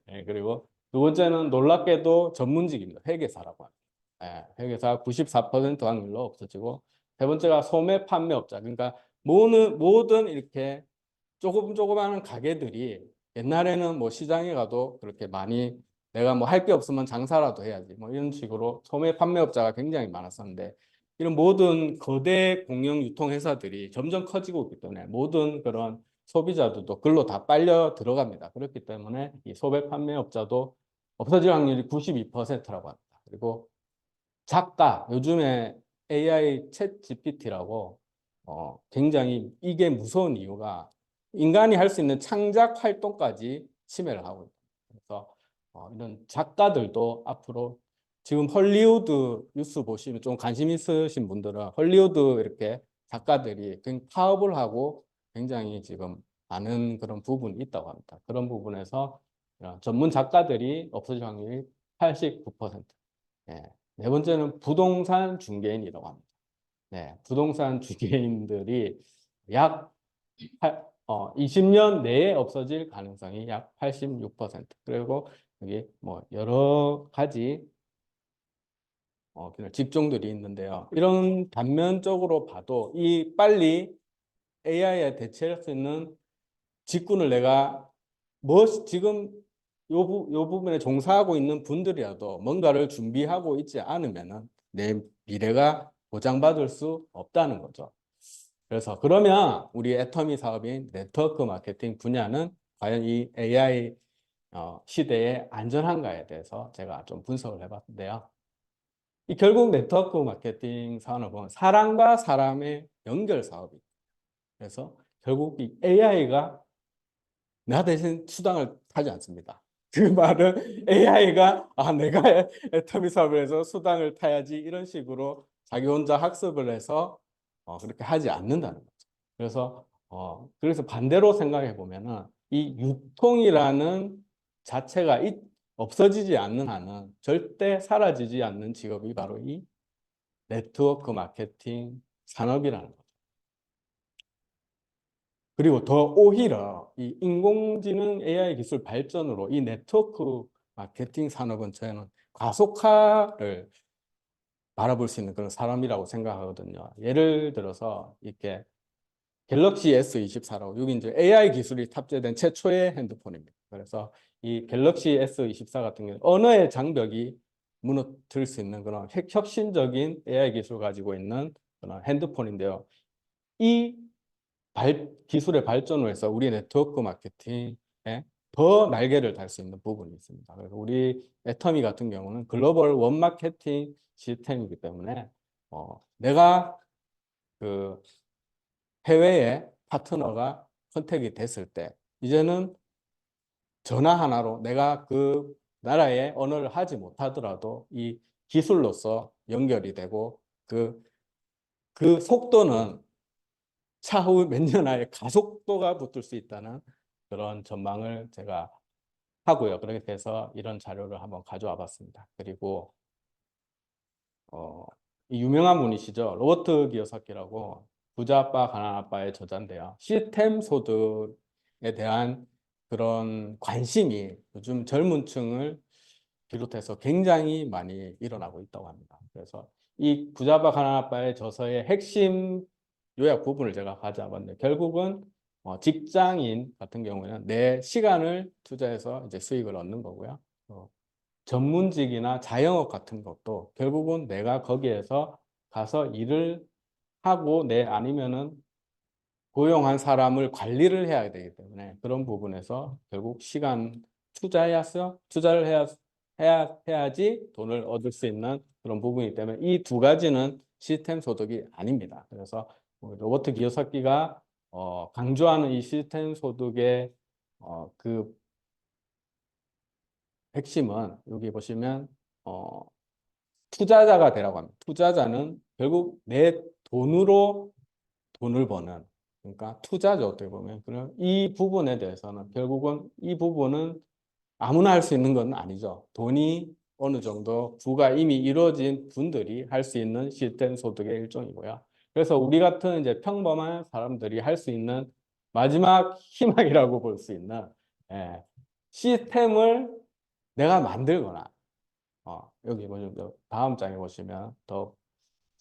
네, 그리고 두 번째는 놀랍게도 전문직입니다. 회계사라고 합니다. 네, 회계사 94% 확률로 없어지고 세 번째가 소매 판매업자. 그러니까 모든 이렇게 조그마한 가게들이 옛날에는 뭐 시장에 가도 그렇게 많이 내가 뭐 할 게 없으면 장사라도 해야지 뭐 이런 식으로 소매 판매업자가 굉장히 많았었는데 이런 모든 거대 공영 유통회사들이 점점 커지고 있기 때문에 모든 그런 소비자들도 글로 다 빨려 들어갑니다. 그렇기 때문에 이 소매 판매업자도 없어질 확률이 92%라고 합니다. 그리고 작가, 요즘에 AI 챗 GPT라고 굉장히 이게 무서운 이유가 인간이 할 수 있는 창작 활동까지 침해를 하고 있다. 그래서 이런 작가들도 앞으로 지금 헐리우드 뉴스 보시면 좀 관심 있으신 분들은 헐리우드 이렇게 작가들이 굉장히 파업을 하고 굉장히 지금 많은 그런 부분이 있다고 합니다. 그런 부분에서 전문 작가들이 없어질 확률이 89%. 예. 네 번째는 부동산 중개인이라고 합니다. 네, 부동산 중개인들이 약 20년 내에 없어질 가능성이 약 86%. 그리고 여기 뭐 여러 가지 그런 직종들이 있는데요. 이런 단면적으로 봐도 이 빨리 AI에 대체할 수 있는 직군을 내가 지금 요 부분에 종사하고 있는 분들이라도 뭔가를 준비하고 있지 않으면은 내 미래가 보장받을 수 없다는 거죠. 그래서 그러면 우리 애터미 사업인 네트워크 마케팅 분야는 과연 이 AI 시대에 안전한가에 대해서 제가 좀 분석을 해봤는데요. 결국 네트워크 마케팅 산업은 사람과 사람의 연결 사업이에요. 그래서 결국 이 AI가 나 대신 수당을 타지 않습니다. 그 말은 AI가 내가 애터미 사업을 해서 수당을 타야지 이런 식으로 자기 혼자 학습을 해서 그렇게 하지 않는다는 거죠. 그래서 반대로 생각해 보면은 이 유통이라는 자체가 없어지지 않는 한은 절대 사라지지 않는 직업이 바로 이 네트워크 마케팅 산업이라는 거죠. 그리고 더 오히려 이 인공지능 AI 기술 발전으로 이 네트워크 마케팅 산업은 저는 가속화를 바라볼 수 있는 그런 사람이라고 생각하거든요. 예를 들어서 이렇게 갤럭시 S24라고 여기 이제 AI 기술이 탑재된 최초의 핸드폰입니다. 그래서 이 갤럭시 S24 같은 경우는 언어의 장벽이 무너뜨릴 수 있는 그런 혁신적인 AI 기술을 가지고 있는 그런 핸드폰인데요. 이 기술의 발전을 해서 우리 네트워크 마케팅에 더 날개를 달 수 있는 부분이 있습니다. 그래서 우리 애터미 같은 경우는 글로벌 원 마케팅 시스템이기 때문에 내가 그 해외에 파트너가 선택이 됐을 때 이제는 전화 하나로 내가 그 나라의 언어를 하지 못하더라도 이 기술로서 연결이 되고 그 속도는 차후 몇 년 안에 가속도가 붙을 수 있다는 그런 전망을 제가 하고요. 그렇게 해서 이런 자료를 한번 가져와 봤습니다. 그리고 이 유명한 분이시죠. 로버트 기요사키라고 부자 아빠 가난한 아빠의 저자인데요. 시스템 소득에 대한 그런 관심이 요즘 젊은 층을 비롯해서 굉장히 많이 일어나고 있다고 합니다. 그래서 이 부자 아빠 가난한 아빠의 저서의 핵심 요약 부분을 제가 가져와봤는데, 결국은 직장인 같은 경우에는 내 시간을 투자해서 이제 수익을 얻는 거고요. 전문직이나 자영업 같은 것도 결국은 내가 거기에서 가서 일을 하고 아니면은 고용한 사람을 관리를 해야 되기 때문에 그런 부분에서 결국 시간 투자를 해야지 돈을 얻을 수 있는 그런 부분이기 때문에 이 두 가지는 시스템 소득이 아닙니다. 그래서 로버트 기요사키가 강조하는 이 시스템 소득의 그 핵심은 여기 보시면 투자자가 되라고 합니다. 투자자는 결국 내 돈으로 돈을 버는, 그러니까 투자죠. 어떻게 보면 그럼 이 부분에 대해서는 결국은 이 부분은 아무나 할 수 있는 건 아니죠. 돈이 어느 정도 부가 이미 이루어진 분들이 할 수 있는 시스템 소득의 일종이고요. 그래서 우리 같은 이제 평범한 사람들이 할 수 있는 마지막 희망이라고 볼 수 있는 시스템을 내가 만들거나 여기 보시면 다음 장에 보시면 더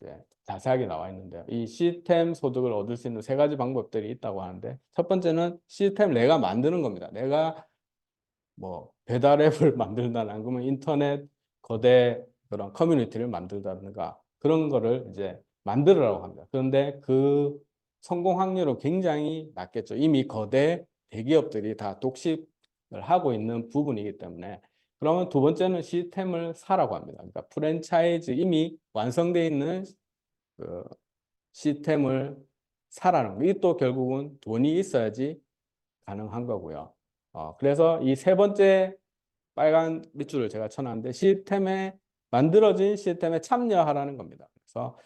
이제 자세하게 나와 있는데요. 이 시스템 소득을 얻을 수 있는 세 가지 방법들이 있다고 하는데, 첫 번째는 시스템을 내가 만드는 겁니다. 내가 뭐 배달 앱을 만들다는, 아니면 인터넷 거대 그런 커뮤니티를 만들다든가 그런 거를 이제 만들으라고 합니다. 그런데 그 성공 확률은 굉장히 낮겠죠. 이미 거대 대기업들이 다 독식을 하고 있는 부분이기 때문에. 그러면 두 번째는 시스템을 사라고 합니다. 그러니까 프랜차이즈, 이미 완성되어 있는 그 시스템을 사라는 거. 이게 또 결국은 돈이 있어야지 가능한 거고요. 그래서 이 세 번째 빨간 밑줄을 제가 쳐놨는데, 만들어진 시스템에 참여하라는 겁니다. 그래서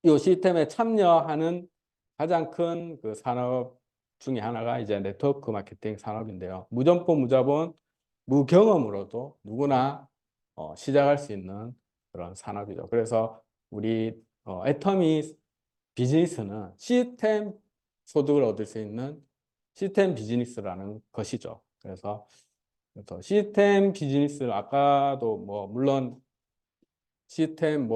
이 시스템에 참여하는 가장 큰 그 산업 중에 하나가 이제 네트워크 마케팅 산업인데요. 무점포, 무자본, 무경험으로도 누구나 시작할 수 있는 그런 산업이죠. 그래서 우리 애터미 비즈니스는 시스템 소득을 얻을 수 있는 시스템 비즈니스라는 것이죠. 그래서 시스템 비즈니스를 아까도 물론 시스템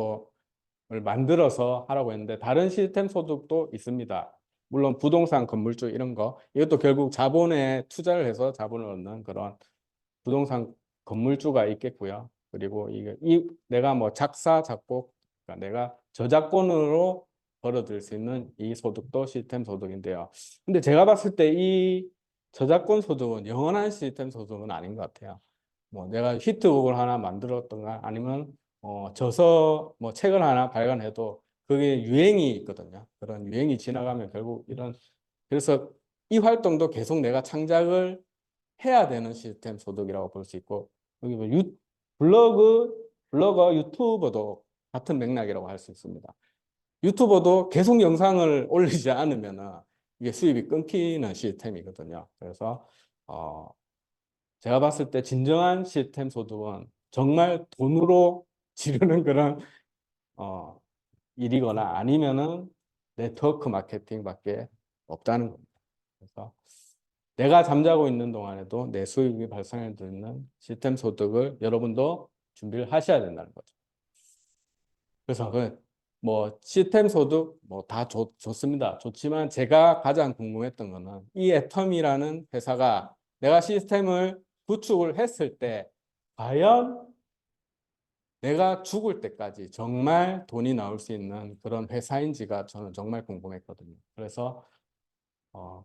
을 만들어서 하라고 했는데, 다른 시스템 소득도 있습니다. 물론 부동산, 건물주 이런 거, 이것도 결국 자본에 투자를 해서 자본을 얻는 그런 부동산 건물주가 있겠고요. 그리고 내가 작사, 작곡, 그러니까 내가 저작권으로 벌어들일 수 있는 이 소득도 시스템 소득인데요. 근데 제가 봤을 때 이 저작권 소득은 영원한 시스템 소득은 아닌 것 같아요. 내가 히트곡을 하나 만들었던가, 아니면 책을 하나 발간해도 그게 유행이 있거든요. 그런 유행이 지나가면 결국 그래서 이 활동도 계속 내가 창작을 해야 되는 시스템 소득이라고 볼 수 있고, 여기 블로거, 유튜버도 같은 맥락이라고 할 수 있습니다. 유튜버도 계속 영상을 올리지 않으면 이게 수입이 끊기는 시스템이거든요. 그래서 제가 봤을 때 진정한 시스템 소득은 정말 돈으로 지르는 그런 일이거나 아니면은 네트워크 마케팅밖에 없다는 겁니다. 그래서 내가 잠자고 있는 동안에도 내 수익이 발생해 있는 시스템 소득을 여러분도 준비를 하셔야 된다는 거죠. 그래서 시스템 소득 다 좋습니다. 좋지만 제가 가장 궁금했던 거는, 이 애텀이라는 회사가 내가 시스템을 구축을 했을 때 과연 내가 죽을 때까지 정말 돈이 나올 수 있는 그런 회사인지가 저는 정말 궁금했거든요. 그래서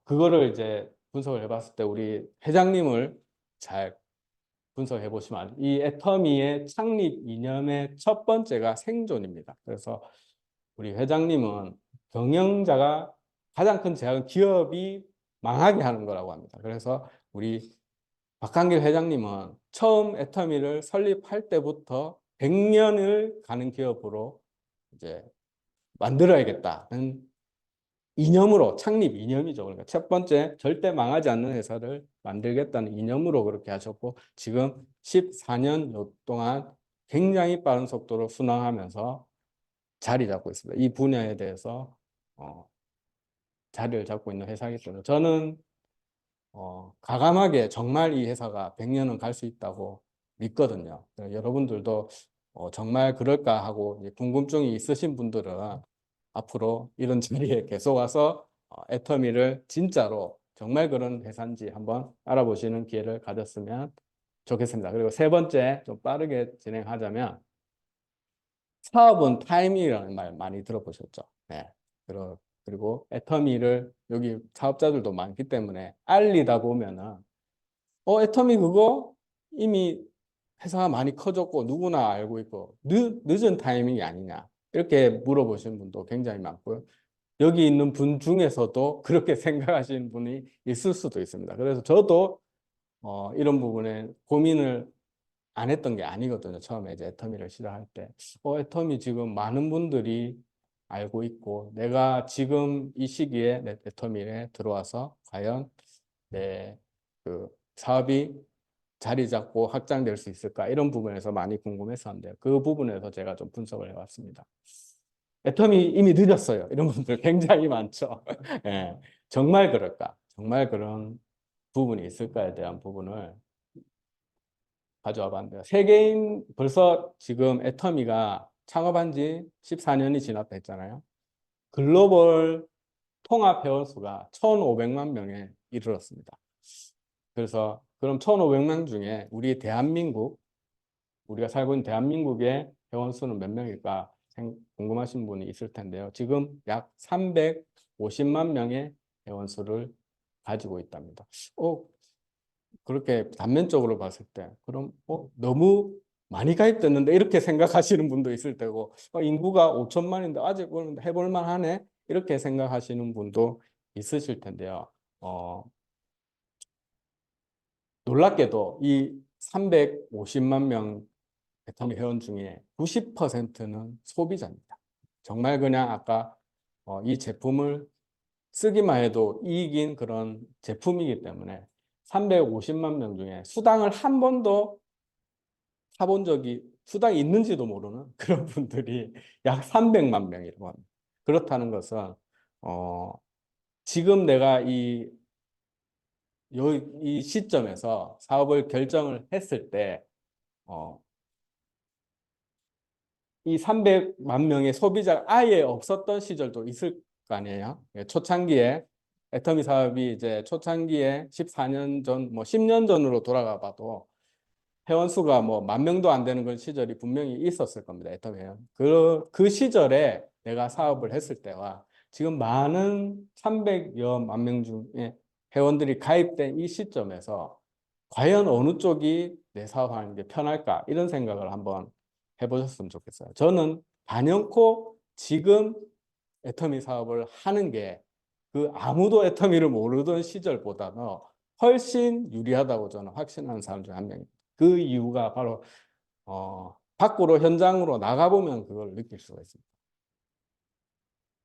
그거를 이제 분석을 해봤을 때 우리 회장님을 잘 분석해 보시면, 이 애터미의 창립 이념의 첫 번째가 생존입니다. 그래서 우리 회장님은 경영자가 가장 큰 제약은 기업이 망하게 하는 거라고 합니다. 그래서 우리 박한길 회장님은 처음 애터미를 설립할 때부터 100년을 가는 기업으로 이제 만들어야겠다는 이념으로, 창립 이념이죠. 그러니까 첫 번째, 절대 망하지 않는 회사를 만들겠다는 이념으로 그렇게 하셨고, 지금 14년 동안 굉장히 빠른 속도로 순항하면서 자리 잡고 있습니다. 이 분야에 대해서 자리를 잡고 있는 회사이기 때문에 저는 가감하게 정말 이 회사가 100년은 갈 수 있다고 믿거든요. 여러분들도 정말 그럴까 하고 이제 궁금증이 있으신 분들은 앞으로 이런 자리에 계속 와서 애터미를 진짜로 정말 그런 회사인지 한번 알아보시는 기회를 가졌으면 좋겠습니다. 그리고 세 번째, 좀 빠르게 진행하자면 사업은 타이밍이라는 말 많이 들어보셨죠? 네. 그리고 애터미를 여기 사업자들도 많기 때문에 알리다 보면은 애터미 그거 이미 회사가 많이 커졌고 누구나 알고 있고 늦은 타이밍이 아니냐 이렇게 물어보시는 분도 굉장히 많고요. 여기 있는 분 중에서도 그렇게 생각하시는 분이 있을 수도 있습니다. 그래서 저도 이런 부분에 고민을 안 했던 게 아니거든요. 처음에 이제 애터미를 시작할 때. 애터미 지금 많은 분들이 알고 있고, 내가 지금 이 시기에 내 애터미에 들어와서 과연 내 그 사업이 자리 잡고 확장될 수 있을까? 이런 부분에서 많이 궁금했었는데, 그 부분에서 제가 좀 분석을 해봤습니다. 애터미 이미 늦었어요. 이런 분들 굉장히 많죠. 예, 정말 그럴까? 정말 그런 부분이 있을까에 대한 부분을 가져와 봤는데요. 세계인 벌써 지금 애터미가 창업한 지 14년이 지났다 했잖아요. 글로벌 통합 회원 수가 1,500만 명에 이르렀습니다. 그래서 그럼 1,500명 중에 우리 대한민국, 우리가 살고 있는 대한민국의 회원 수는 몇 명일까 궁금하신 분이 있을 텐데요. 지금 약 350만 명의 회원 수를 가지고 있답니다. 그렇게 단면적으로 봤을 때 그럼 너무 많이 가입됐는데 이렇게 생각하시는 분도 있을 테고 인구가 5천만인데 아직 해볼 만하네 이렇게 생각하시는 분도 있으실 텐데요. 놀랍게도 이 350만 명 애터미 회원 중에 90%는 소비자입니다. 정말 그냥 아까 이 제품을 쓰기만 해도 이익인 그런 제품이기 때문에 350만 명 중에 수당을 한 번도 타본 적이 수당이 있는지도 모르는 그런 분들이 약 300만 명이라고 합니다. 그렇다는 것은 지금 내가 이 시점에서 사업을 결정을 했을 때 이 300만 명의 소비자가 아예 없었던 시절도 있을 거 아니에요. 초창기에 애터미 사업이 이제 초창기에 14년 전, 뭐 10년 전으로 돌아가 봐도 회원 수가 뭐 10,000명도 안 되는 그런 시절이 분명히 있었을 겁니다. 애터미 회원. 그 시절에 내가 사업을 했을 때와 지금 많은 300여만 명 중에 회원들이 가입된 이 시점에서 과연 어느 쪽이 내 사업하는 게 편할까? 이런 생각을 한번 해보셨으면 좋겠어요. 저는 단연코 지금 애터미 사업을 하는 게 그 아무도 애터미를 모르던 시절보다는 훨씬 유리하다고 저는 확신하는 사람 중 한 명입니다. 그 이유가 바로 밖으로 현장으로 나가보면 그걸 느낄 수가 있습니다.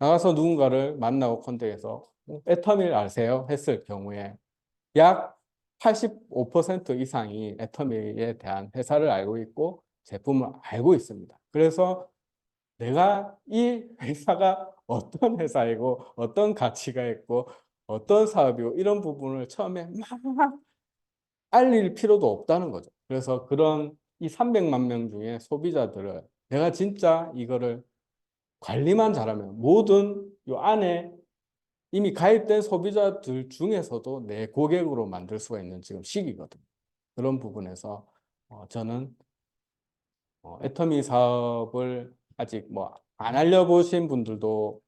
나가서 누군가를 만나고 컨택해서 애터미를 아세요? 했을 경우에 약 85% 이상이 애터미에 대한 회사를 알고 있고 제품을 알고 있습니다. 그래서 내가 이 회사가 어떤 회사이고 어떤 가치가 있고 어떤 사업이고 이런 부분을 처음에 막 알릴 필요도 없다는 거죠. 그래서 그런 이 300만 명 중에 소비자들을 내가 진짜 이거를 관리만 잘하면 모든 요 안에 이미 가입된 소비자들 중에서도 내 고객으로 만들 수가 있는 지금 시기거든요. 그런 부분에서 저는 애터미 사업을 아직 뭐 안 알려보신 분들도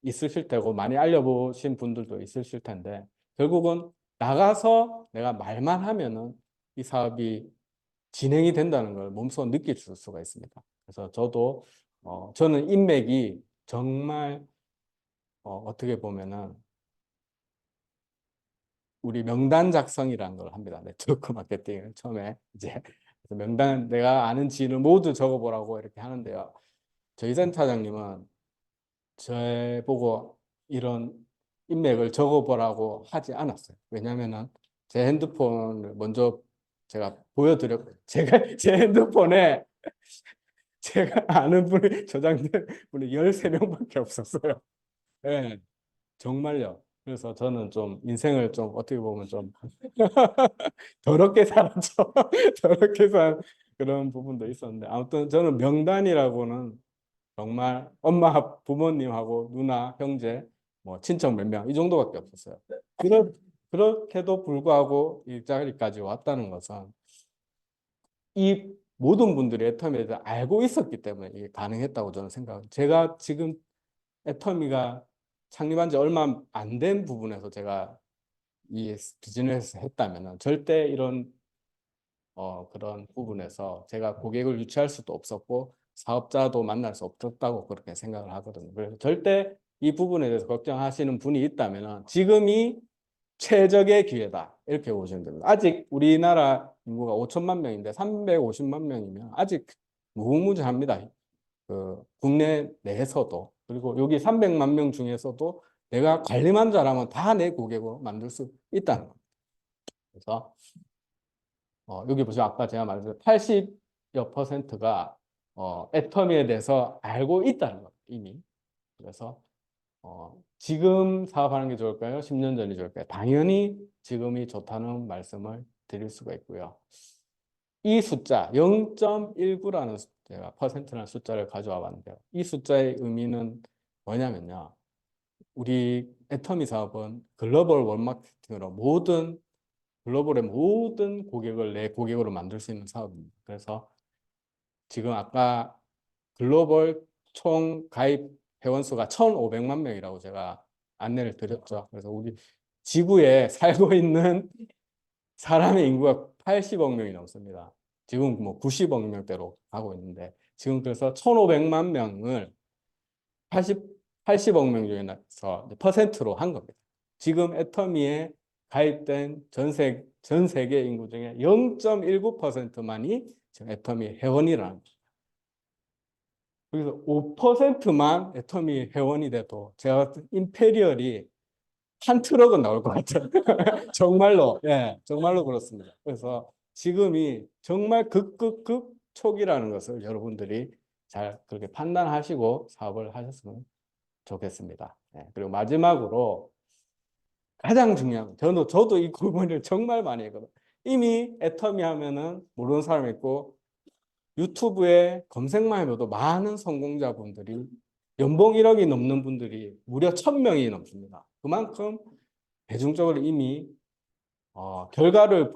있으실 테고 많이 알려보신 분들도 있으실 텐데 결국은 나가서 내가 말만 하면은 이 사업이 진행이 된다는 걸 몸소 느낄 수가 있습니다. 그래서 저는 인맥이 정말 어떻게 보면은 우리 명단 작성이라는 걸 합니다. 네트워크 마케팅을 처음에 이제 명단 내가 아는 지인을 모두 적어보라고 이렇게 하는데요. 저희 센터장님은 저보고 이런 인맥을 적어보라고 하지 않았어요. 왜냐하면은 제 핸드폰을 먼저 제가 보여드렸고 제가 제 핸드폰에 제가 아는 분이 저장된 분이 13명밖에 없었어요. 예, 정말요. 그래서 저는 좀 인생을 좀 어떻게 보면 좀 더럽게 살았죠. 더럽게 산 그런 부분도 있었는데 아무튼 저는 명단이라고는 정말 엄마, 부모님하고 누나, 형제, 뭐 친척 몇 명 이 정도밖에 없었어요. 그렇게도 불구하고 이 자리까지 왔다는 것은 이 모든 분들이 애터미에 대해서 알고 있었기 때문에 이게 가능했다고 저는 생각합니다. 제가 지금 애터미가 창립한 지 얼마 안 된 부분에서 제가 이 비즈니스를 했다면 절대 이런 그런 부분에서 제가 고객을 유치할 수도 없었고 사업자도 만날 수 없었다고 그렇게 생각을 하거든요. 그래서 절대 이 부분에 대해서 걱정하시는 분이 있다면 지금이 최적의 기회다 이렇게 보시면 됩니다. 아직 우리나라 인구가 5천만 명인데 350만 명이면 아직 무궁무진합니다. 그 국내 내에서도 그리고 여기 300만 명 중에서도 내가 관리만 잘하면 다 내 고객으로 만들 수 있다는 겁니다. 그래서 여기 보시면 아까 제가 말했던 80여 %가 애터미에 대해서 알고 있다는 겁니다. 이미. 그래서 지금 사업하는 게 좋을까요? 10년 전이 좋을까요? 당연히 지금이 좋다는 말씀을 드릴 수가 있고요. 이 숫자 0.19라는 제가 퍼센트라는 숫자를 가져와 봤는데요. 이 숫자의 의미는 뭐냐면요. 우리 애터미 사업은 글로벌 월마케팅으로 글로벌의 모든 고객을 내 고객으로 만들 수 있는 사업입니다. 그래서 지금 아까 글로벌 총 가입 회원수가 1,500만 명이라고 제가 안내를 드렸죠. 그래서 우리 지구에 살고 있는 사람의 인구가 80억 명이 넘습니다. 지금 뭐 90억 명대로 가고 있는데 지금 그래서 1,500만 명을 80억 명 중에서 퍼센트로 한 겁니다. 지금 애터미에 가입된 전 세계 인구 중에 0.19%만이 지금 애터미 회원이라는 거죠. 그래서 5%만 애터미 회원이 돼도 제가 같은 임페리얼이 한 트럭은 나올 것 같아요. 정말로, 예, 정말로 그렇습니다. 그래서 지금이 정말 극 초기라는 것을 여러분들이 잘 그렇게 판단하시고 사업을 하셨으면 좋겠습니다. 예, 그리고 마지막으로 가장 중요한, 저도 이 고민을 정말 많이 했거든요. 이미 애터미 하면은 모르는 사람이 있고 유튜브에 검색만 해봐도 많은 성공자분들이 연봉 1억이 넘는 분들이 무려 1,000명이 넘습니다. 그만큼 대중적으로 이미 결과로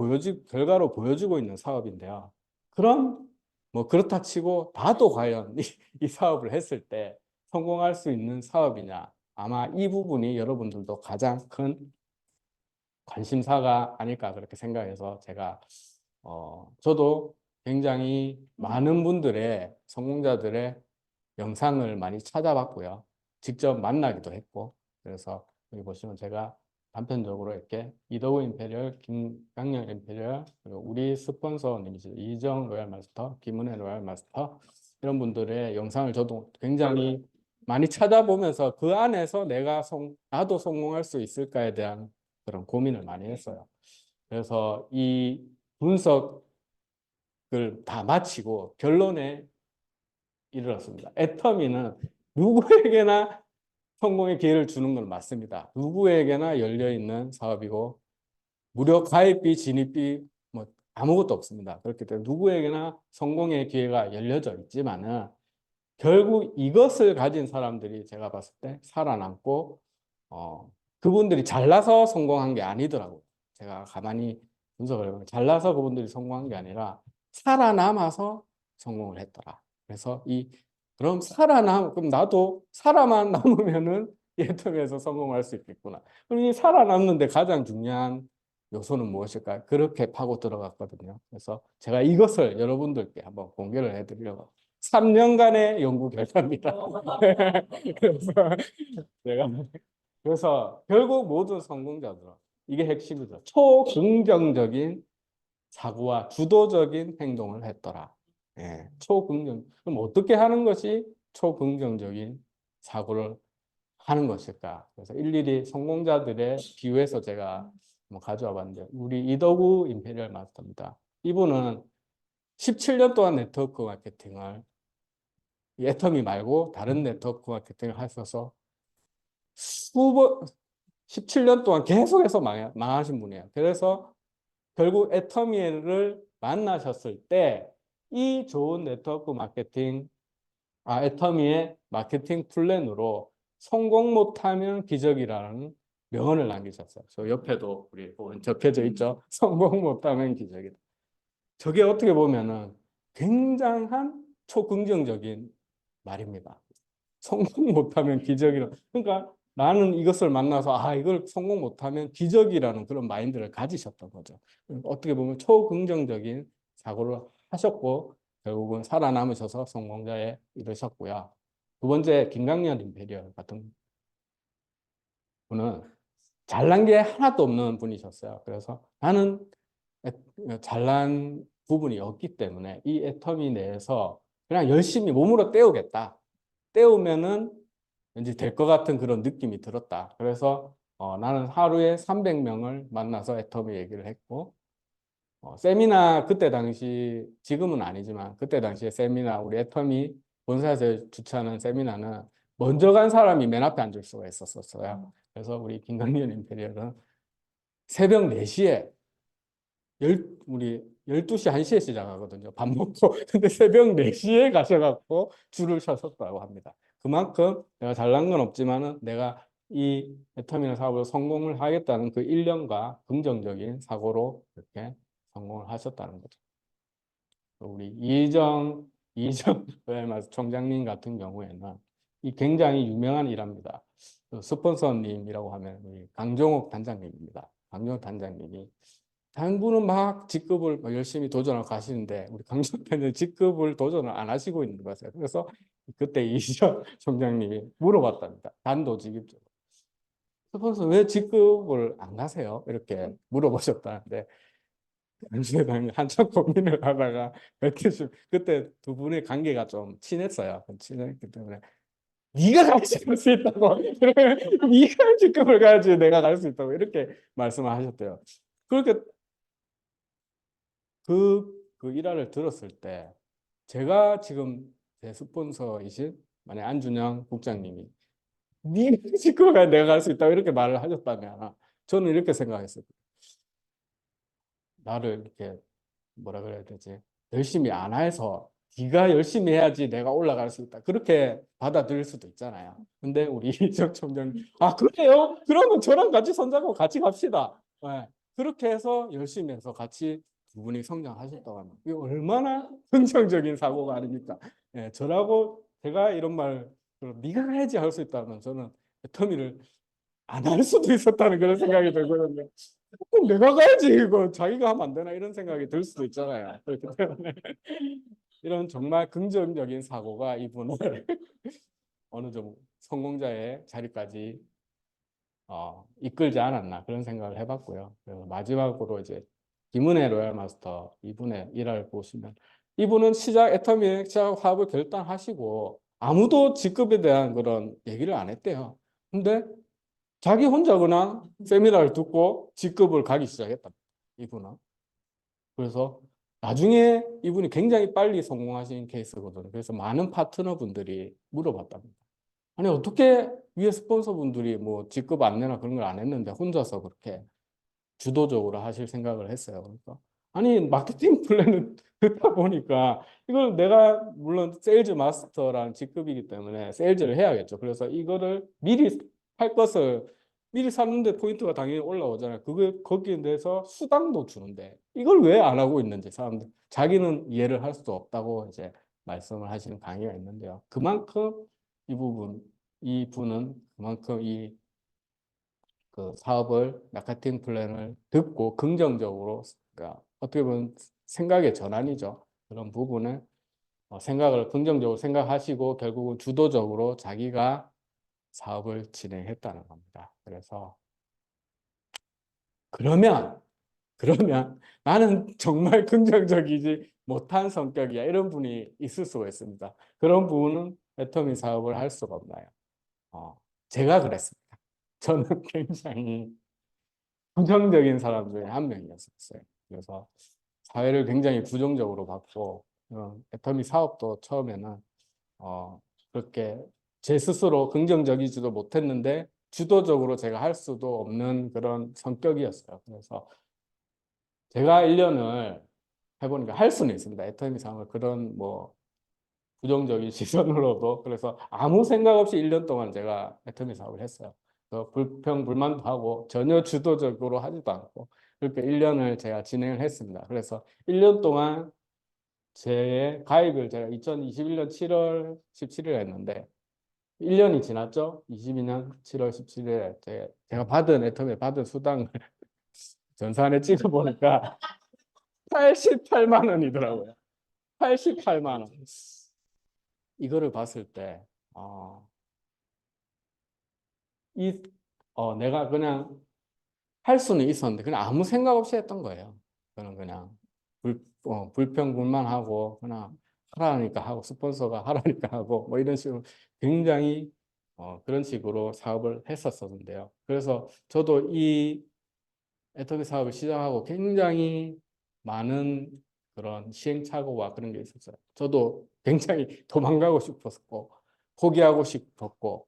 보여주고 있는 사업인데요. 그럼 뭐 그렇다 치고 나도 과연 이 사업을 했을 때 성공할 수 있는 사업이냐? 아마 이 부분이 여러분들도 가장 큰 관심사가 아닐까 그렇게 생각해서 제가 저도 굉장히 많은 분들의 성공자들의 영상을 많이 찾아봤고요. 직접 만나기도 했고 그래서 여기 보시면 제가 단편적으로 이렇게 이더우 임페리얼, 김강령 임페리얼, 그리고 우리 스폰서님이시죠. 이정 로얄 마스터, 김은혜 로얄 마스터 이런 분들의 영상을 저도 굉장히 많이 찾아보면서 그 안에서 나도 성공할 수 있을까에 대한 그런 고민을 많이 했어요. 그래서 이 분석을 다 마치고 결론에 이르렀습니다. 애터미는 누구에게나 성공의 기회를 주는 건 맞습니다. 누구에게나 열려있는 사업이고 무료 가입비, 진입비 뭐 아무것도 없습니다. 그렇기 때문에 누구에게나 성공의 기회가 열려져 있지만은 결국 이것을 가진 사람들이 제가 봤을 때 살아남고 그분들이 잘나서 성공한 게 아니더라고요. 제가 가만히 분석을 해보면 잘나서 그분들이 성공한 게 아니라 살아남아서 성공을 했더라. 그래서 그럼 그럼 나도 살아만 남으면은 예통에서 성공할 수 있겠구나. 그럼 이 살아남는데 가장 중요한 요소는 무엇일까? 그렇게 파고 들어갔거든요. 그래서 제가 이것을 여러분들께 한번 공개를 해드리려고 3년간의 연구 결과입니다. 그래서 결국 모든 성공자들은 이게 핵심이죠. 초긍정적인 사고와 주도적인 행동을 했더라. 예, 그럼 어떻게 하는 것이 초긍정적인 사고를 하는 것일까? 그래서 일일이 성공자들의 비유해서 제가 가져와 봤는데 우리 이더구 임페리얼 마스터입니다. 이분은 17년 동안 네트워크 마케팅을 이 애터미 말고 다른 네트워크 마케팅을 하셔서 수번 17년 동안 계속해서 망하신 분이에요. 그래서 결국 애터미를 만나셨을 때 이 좋은 네트워크 마케팅, 애터미의 마케팅 플랜으로 성공 못하면 기적이라는 명언을 남기셨어요. 저 옆에도 우리 적혀져 있죠. 성공 못하면 기적이다. 저게 어떻게 보면은 굉장한 초긍정적인 말입니다. 성공 못하면 기적이라. 그러니까 나는 이것을 만나서 이걸 성공 못하면 기적이라는 그런 마인드를 가지셨던 거죠. 어떻게 보면 초긍정적인 사고를 하셨고 결국은 살아남으셔서 성공자에 이르셨고요. 두 번째 김강렬 임페리얼 같은 분은 잘난 게 하나도 없는 분이셨어요. 그래서 나는 잘난 부분이 없기 때문에 이 애터미 내에서 그냥 열심히 몸으로 때우겠다. 때우면은 왠지 될 것 같은 그런 느낌이 들었다. 그래서 나는 하루에 300명을 만나서 애터미 얘기를 했고 세미나 그때 당시 지금은 아니지만 그때 당시에 세미나 우리 애터미 본사에서 주최하는 세미나는 먼저 간 사람이 맨 앞에 앉을 수가 있었어요. 그래서 우리 김강연 임페리얼은 새벽 4시에 우리 12시, 1시에 시작하거든요. 밥 먹고. 근데 새벽 4시에 가셔갖고 줄을 서셨다고 합니다. 그만큼 내가 잘난 건 없지만은 내가 이 애터미널 사업을 성공을 하겠다는 그 일념과 긍정적인 사고로 이렇게 성공을 하셨다는 거죠. 우리 이정 총장님 같은 경우에는 이 굉장히 유명한 일합니다. 스폰서님이라고 하면 우리 강종옥 단장님입니다. 강종옥 단장님이 다른 분은 막 직급을 열심히 도전을 가시는데 우리 강종옥 직급을 도전을 안 하시고 있는 거죠. 그래서 그때 이정 총장님이 물어봤답니다. 단도직입적으로. 스폰서 왜 직급을 안 가세요? 이렇게 물어보셨다는데 당시에 한참 고민을 하다가 그때 두 분의 관계가 좀 친했어요. 친했기 때문에 네가 같이 갈 수 있다고. 그러면 네가 직급을 가야지 내가 갈 수 있다고 이렇게 말씀을 하셨대요. 그렇게 그 일화를 들었을 때 제가 지금 제 스폰서이신 만약 안준영 국장님이 네가 직급을 가야 내가 갈 수 있다고 이렇게 말을 하셨다면 저는 이렇게 생각했어요. 나를 이렇게 뭐라 그래야 되지? 열심히 안 해서 네가 열심히 해야지 내가 올라갈 수 있다. 그렇게 받아들일 수도 있잖아요. 근데 우리 이정 총장님, 그래요? 그러면 저랑 같이 손잡고 같이 갑시다. 네. 그렇게 해서 열심히 해서 같이 두 분이 성장하셨다고 합니다. 이게 얼마나 긍정적인 사고가 아닙니까? 네, 저라고 제가 이런 말, 네가 해야지 할 수 있다면 저는 터미를 안 할 수도 있었다는 그런 생각이 들거든요. 그럼 내가 가야지 이거 자기가 하면 안 되나 이런 생각이 들 수도 있잖아요. 그렇기 때문에 이런 정말 긍정적인 사고가 이분을 어느 정도 성공자의 자리까지 이끌지 않았나 그런 생각을 해봤고요. 그래서 마지막으로 이제 김은혜 로얄 마스터 이분의 일화를 보시면 이분은 애터미 시작 사업을 결단하시고 아무도 직급에 대한 그런 얘기를 안 했대요. 근데 자기 혼자 그냥 세미나를 듣고 직급을 가기 시작했다. 이분은. 그래서 나중에 이분이 굉장히 빨리 성공하신 케이스거든요. 그래서 많은 파트너분들이 물어봤답니다. 아니 어떻게 위에 스폰서분들이 뭐 직급 안내나 그런 걸 안 했는데 혼자서 그렇게 주도적으로 하실 생각을 했어요. 그러니까 아니 마케팅 플랜을 듣다 보니까 이걸 내가 물론 세일즈 마스터라는 직급이기 때문에 세일즈를 해야겠죠. 그래서 이거를 미리 할 것을 미리 샀는데 포인트가 당연히 올라오잖아요. 거기에 대해서 수당도 주는데 이걸 왜 안 하고 있는지 사람들 자기는 이해를 할 수도 없다고 이제 말씀을 하시는 강의가 있는데요. 그만큼 이분은 그만큼 그 사업을 마케팅 플랜을 듣고 긍정적으로 그러니까 어떻게 보면 생각의 전환이죠. 그런 부분을 생각을 긍정적으로 생각하시고 결국은 주도적으로 자기가 사업을 진행했다는 겁니다. 그래서 그러면 나는 정말 긍정적이지 못한 성격이야. 이런 분이 있을 수가 있습니다. 그런 분은 애터미 사업을 할 수가 없나요? 제가 그랬습니다. 저는 굉장히 긍정적인 사람 중에 한 명이었어요. 그래서 사회를 굉장히 부정적으로 봤고 애터미 사업도 처음에는 그렇게 제 스스로 긍정적이지도 못했는데 주도적으로 제가 할 수도 없는 그런 성격이었어요. 그래서 제가 1년을 해보니까 할 수는 있습니다. 애터미 사업을 그런 뭐 부정적인 시선으로도. 그래서 아무 생각 없이 1년 동안 제가 애터미 사업을 했어요. 불평 불만도 하고 전혀 주도적으로 하지도 않고 그렇게 1년을 제가 진행을 했습니다. 그래서 1년 동안 제 가입을 제가 2021년 7월 17일에 했는데 1년이 지났죠. 22년 7월 17일에 제가 받은 애터미에 받은 수당을 전산에 찍어 보니까 88만 원이더라고요. 88만 원. 이거를 봤을 때 내가 그냥 할 수는 있었는데 그냥 아무 생각 없이 했던 거예요. 저는 그냥 불평불만하고 그냥 하라니까 하고 스폰서가 하라니까 하고 뭐 이런 식으로 굉장히 그런 식으로 사업을 했었었는데요. 그래서 저도 이 애터미 사업을 시작하고 굉장히 많은 그런 시행착오와 그런 게 있었어요. 저도 굉장히 도망가고 싶었고 포기하고 싶었고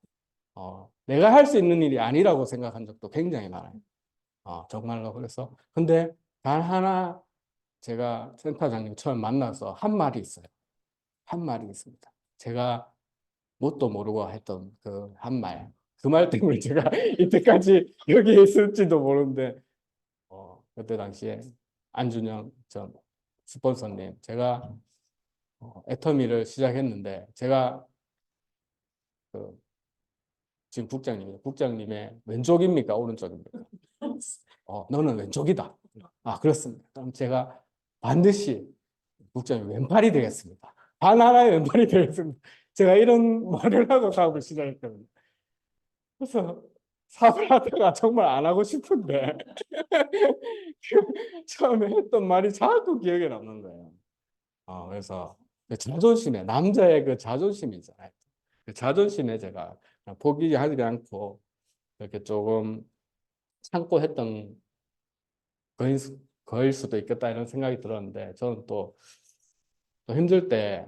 내가 할 수 있는 일이 아니라고 생각한 적도 굉장히 많아요. 정말로. 그래서 근데 단 하나 제가 센터장님 처음 만나서 한 말이 있어요. 한 말이 있습니다. 제가 뭣도 모르고 했던 그 한 말. 그 말 때문에 제가 이때까지 여기에 있을지도 모르는데 그때 당시에 안준영 전 스폰서님, 제가 애터미를 시작했는데 제가 그 지금 국장님의 왼쪽입니까? 오른쪽입니까? 너는 왼쪽이다. 그렇습니다. 그럼 제가 반드시 국장님 왼팔이 되겠습니다. 바나나의 왼팔이 되겠습니다. 제가 이런 말을 하고 사업을 시작했거든요. 그래서 사업을 하다가 정말 안 하고 싶은데 처음에 했던 말이 자꾸 기억에 남는 거예요. 그래서 그 자존심에, 남자의 그 자존심이 있잖아요. 그 자존심에 제가 그냥 포기하지 않고 이렇게 조금 참고 했던 거일 수도 있겠다 이런 생각이 들었는데 저는 또 힘들 때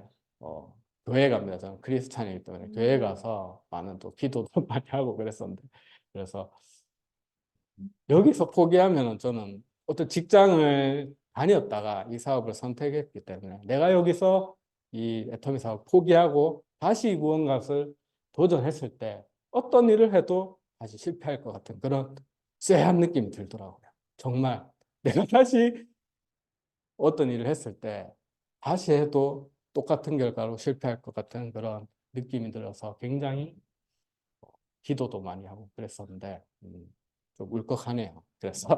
교회 갑니다. 저는 크리스찬이기 때문에 교회 가서 많은 또 기도도 많이 하고 그랬었는데 그래서 여기서 포기하면 저는 어떤 직장을 다녔다가 이 사업을 선택했기 때문에 내가 여기서 이 애터미 사업 포기하고 다시 무언가를 도전했을 때 어떤 일을 해도 다시 실패할 것 같은 그런 쎄한 느낌이 들더라고요. 정말 내가 다시 어떤 일을 했을 때 다시 해도 똑같은 결과로 실패할 것 같은 그런 느낌이 들어서 굉장히 기도도 많이 하고 그랬었는데 좀 울컥하네요. 그래서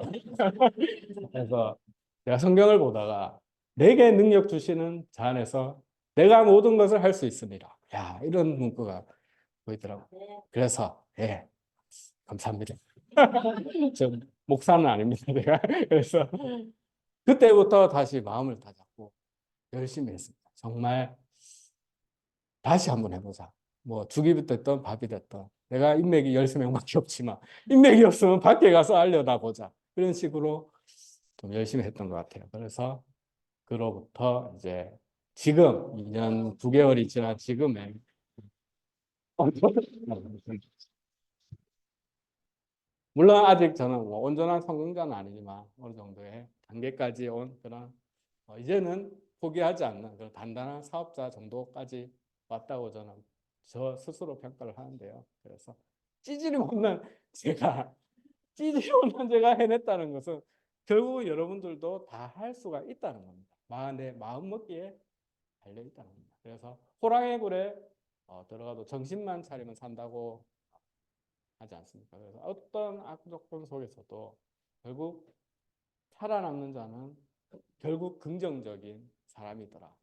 그래서 제가 성경을 보다가 내게 능력 주시는 자 안에서 내가 모든 것을 할 수 있습니다. 야, 이런 문구가 보이더라고요. 그래서 예, 감사합니다. 저 목사는 아닙니다, 내가. 그래서 그때부터 다시 마음을 다잡고 열심히 했습니다. 정말 다시 한번 해보자. 뭐 죽이 됐든 밥이 됐든 내가 인맥이 13명밖에 없지만 인맥이 없으면 밖에 가서 알려다 보자. 그런 식으로 좀 열심히 했던 것 같아요. 그래서 그로부터 이제 지금 2년 9개월이 지난 지금의 물론 아직 저는 뭐 온전한 성공자는 아니지만 어느 정도의 단계까지 온 그런 이제는 포기하지 않는 그런 단단한 사업자 정도까지 왔다고 저는 저 스스로 평가를 하는데요. 그래서 찌질이 못난 제가 찌질이 못난 제가 해냈다는 것은 결국 여러분들도 다 할 수가 있다는 겁니다. 내 마음 먹기에 달려 있다는 겁니다. 그래서 호랑이 굴에 들어가도 정신만 차리면 산다고 하지 않습니까? 그래서 어떤 악조건 속에서도 결국 살아남는 자는 결국 긍정적인 사람이더라.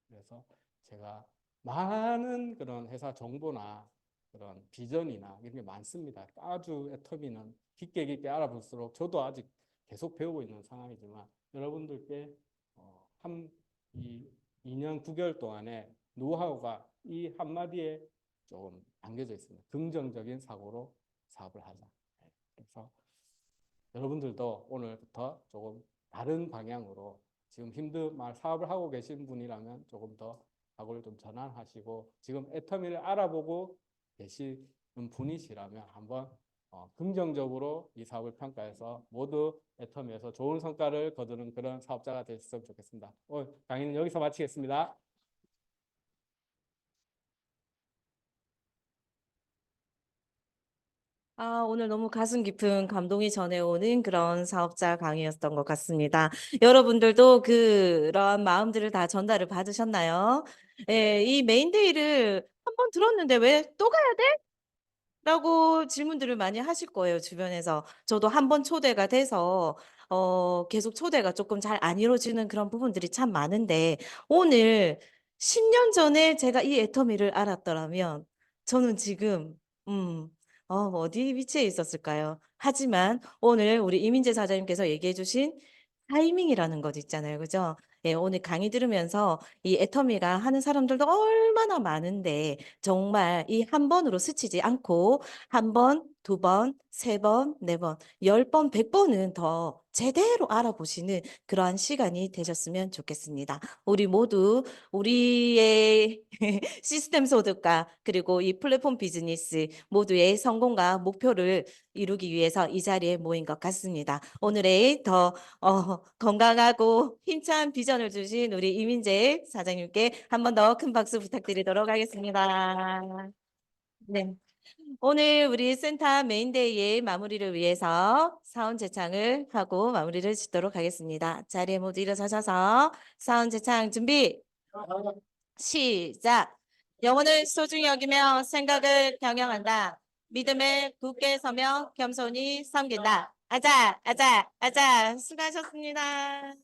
그래서 제가 많은 그런 회사 정보나 그런 비전이나 이런 게 많습니다. 아주 애터미는 깊게 깊게 알아볼수록 저도 아직 계속 배우고 있는 상황이지만 여러분들께 이 2년 9개월 동안에 노하우가 이 한마디에 조금 담겨져 있습니다. 긍정적인 사고로 사업을 하자. 그래서 여러분들도 오늘부터 조금 다른 방향으로 지금 사업을 하고 계신 분이라면 조금 더 각오를 좀 전환하시고 지금 애터미를 알아보고 계시는 분이시라면 한번 긍정적으로 이 사업을 평가해서 모두 애터미에서 좋은 성과를 거두는 그런 사업자가 되셨으면 좋겠습니다. 오늘 강의는 여기서 마치겠습니다. 오늘 너무 가슴 깊은 감동이 전해오는 그런 사업자 강의였던 것 같습니다. 여러분들도 그런 마음들을 다 전달을 받으셨나요? 예, 이 메인데이를 한 번 들었는데 왜 또 가야 돼? 라고 질문들을 많이 하실 거예요, 주변에서. 저도 한 번 초대가 돼서 계속 초대가 조금 잘 안 이루어지는 그런 부분들이 참 많은데 오늘 10년 전에 제가 이 애터미를 알았더라면 저는 지금 어디 위치에 있었을까요? 하지만 오늘 우리 이민재 사장님께서 얘기해 주신 타이밍이라는 것 있잖아요. 그죠? 예, 오늘 강의 들으면서 이 애터미가 하는 사람들도 얼마나 많은데 정말 이 한 번으로 스치지 않고 한 번, 두 번, 세 번, 네 번, 10번, 100번은 더 제대로 알아보시는 그러한 시간이 되셨으면 좋겠습니다. 우리 모두 우리의 시스템 소득과 그리고 이 플랫폼 비즈니스 모두의 성공과 목표를 이루기 위해서 이 자리에 모인 것 같습니다. 오늘의 더 건강하고 힘찬 비전을 주신 우리 이민재 사장님께 한 번 더 큰 박수 부탁드리도록 하겠습니다. 네. 오늘 우리 센터 메인데이의 마무리를 위해서 사원 제창을 하고 마무리를 짓도록 하겠습니다. 자리에 모두 일어서셔서 사원 제창 준비, 시작. 영혼을 소중히 여기며 생각을 경영한다. 믿음에 굳게 서며 겸손히 섬긴다. 아자, 아자, 아자. 수고하셨습니다.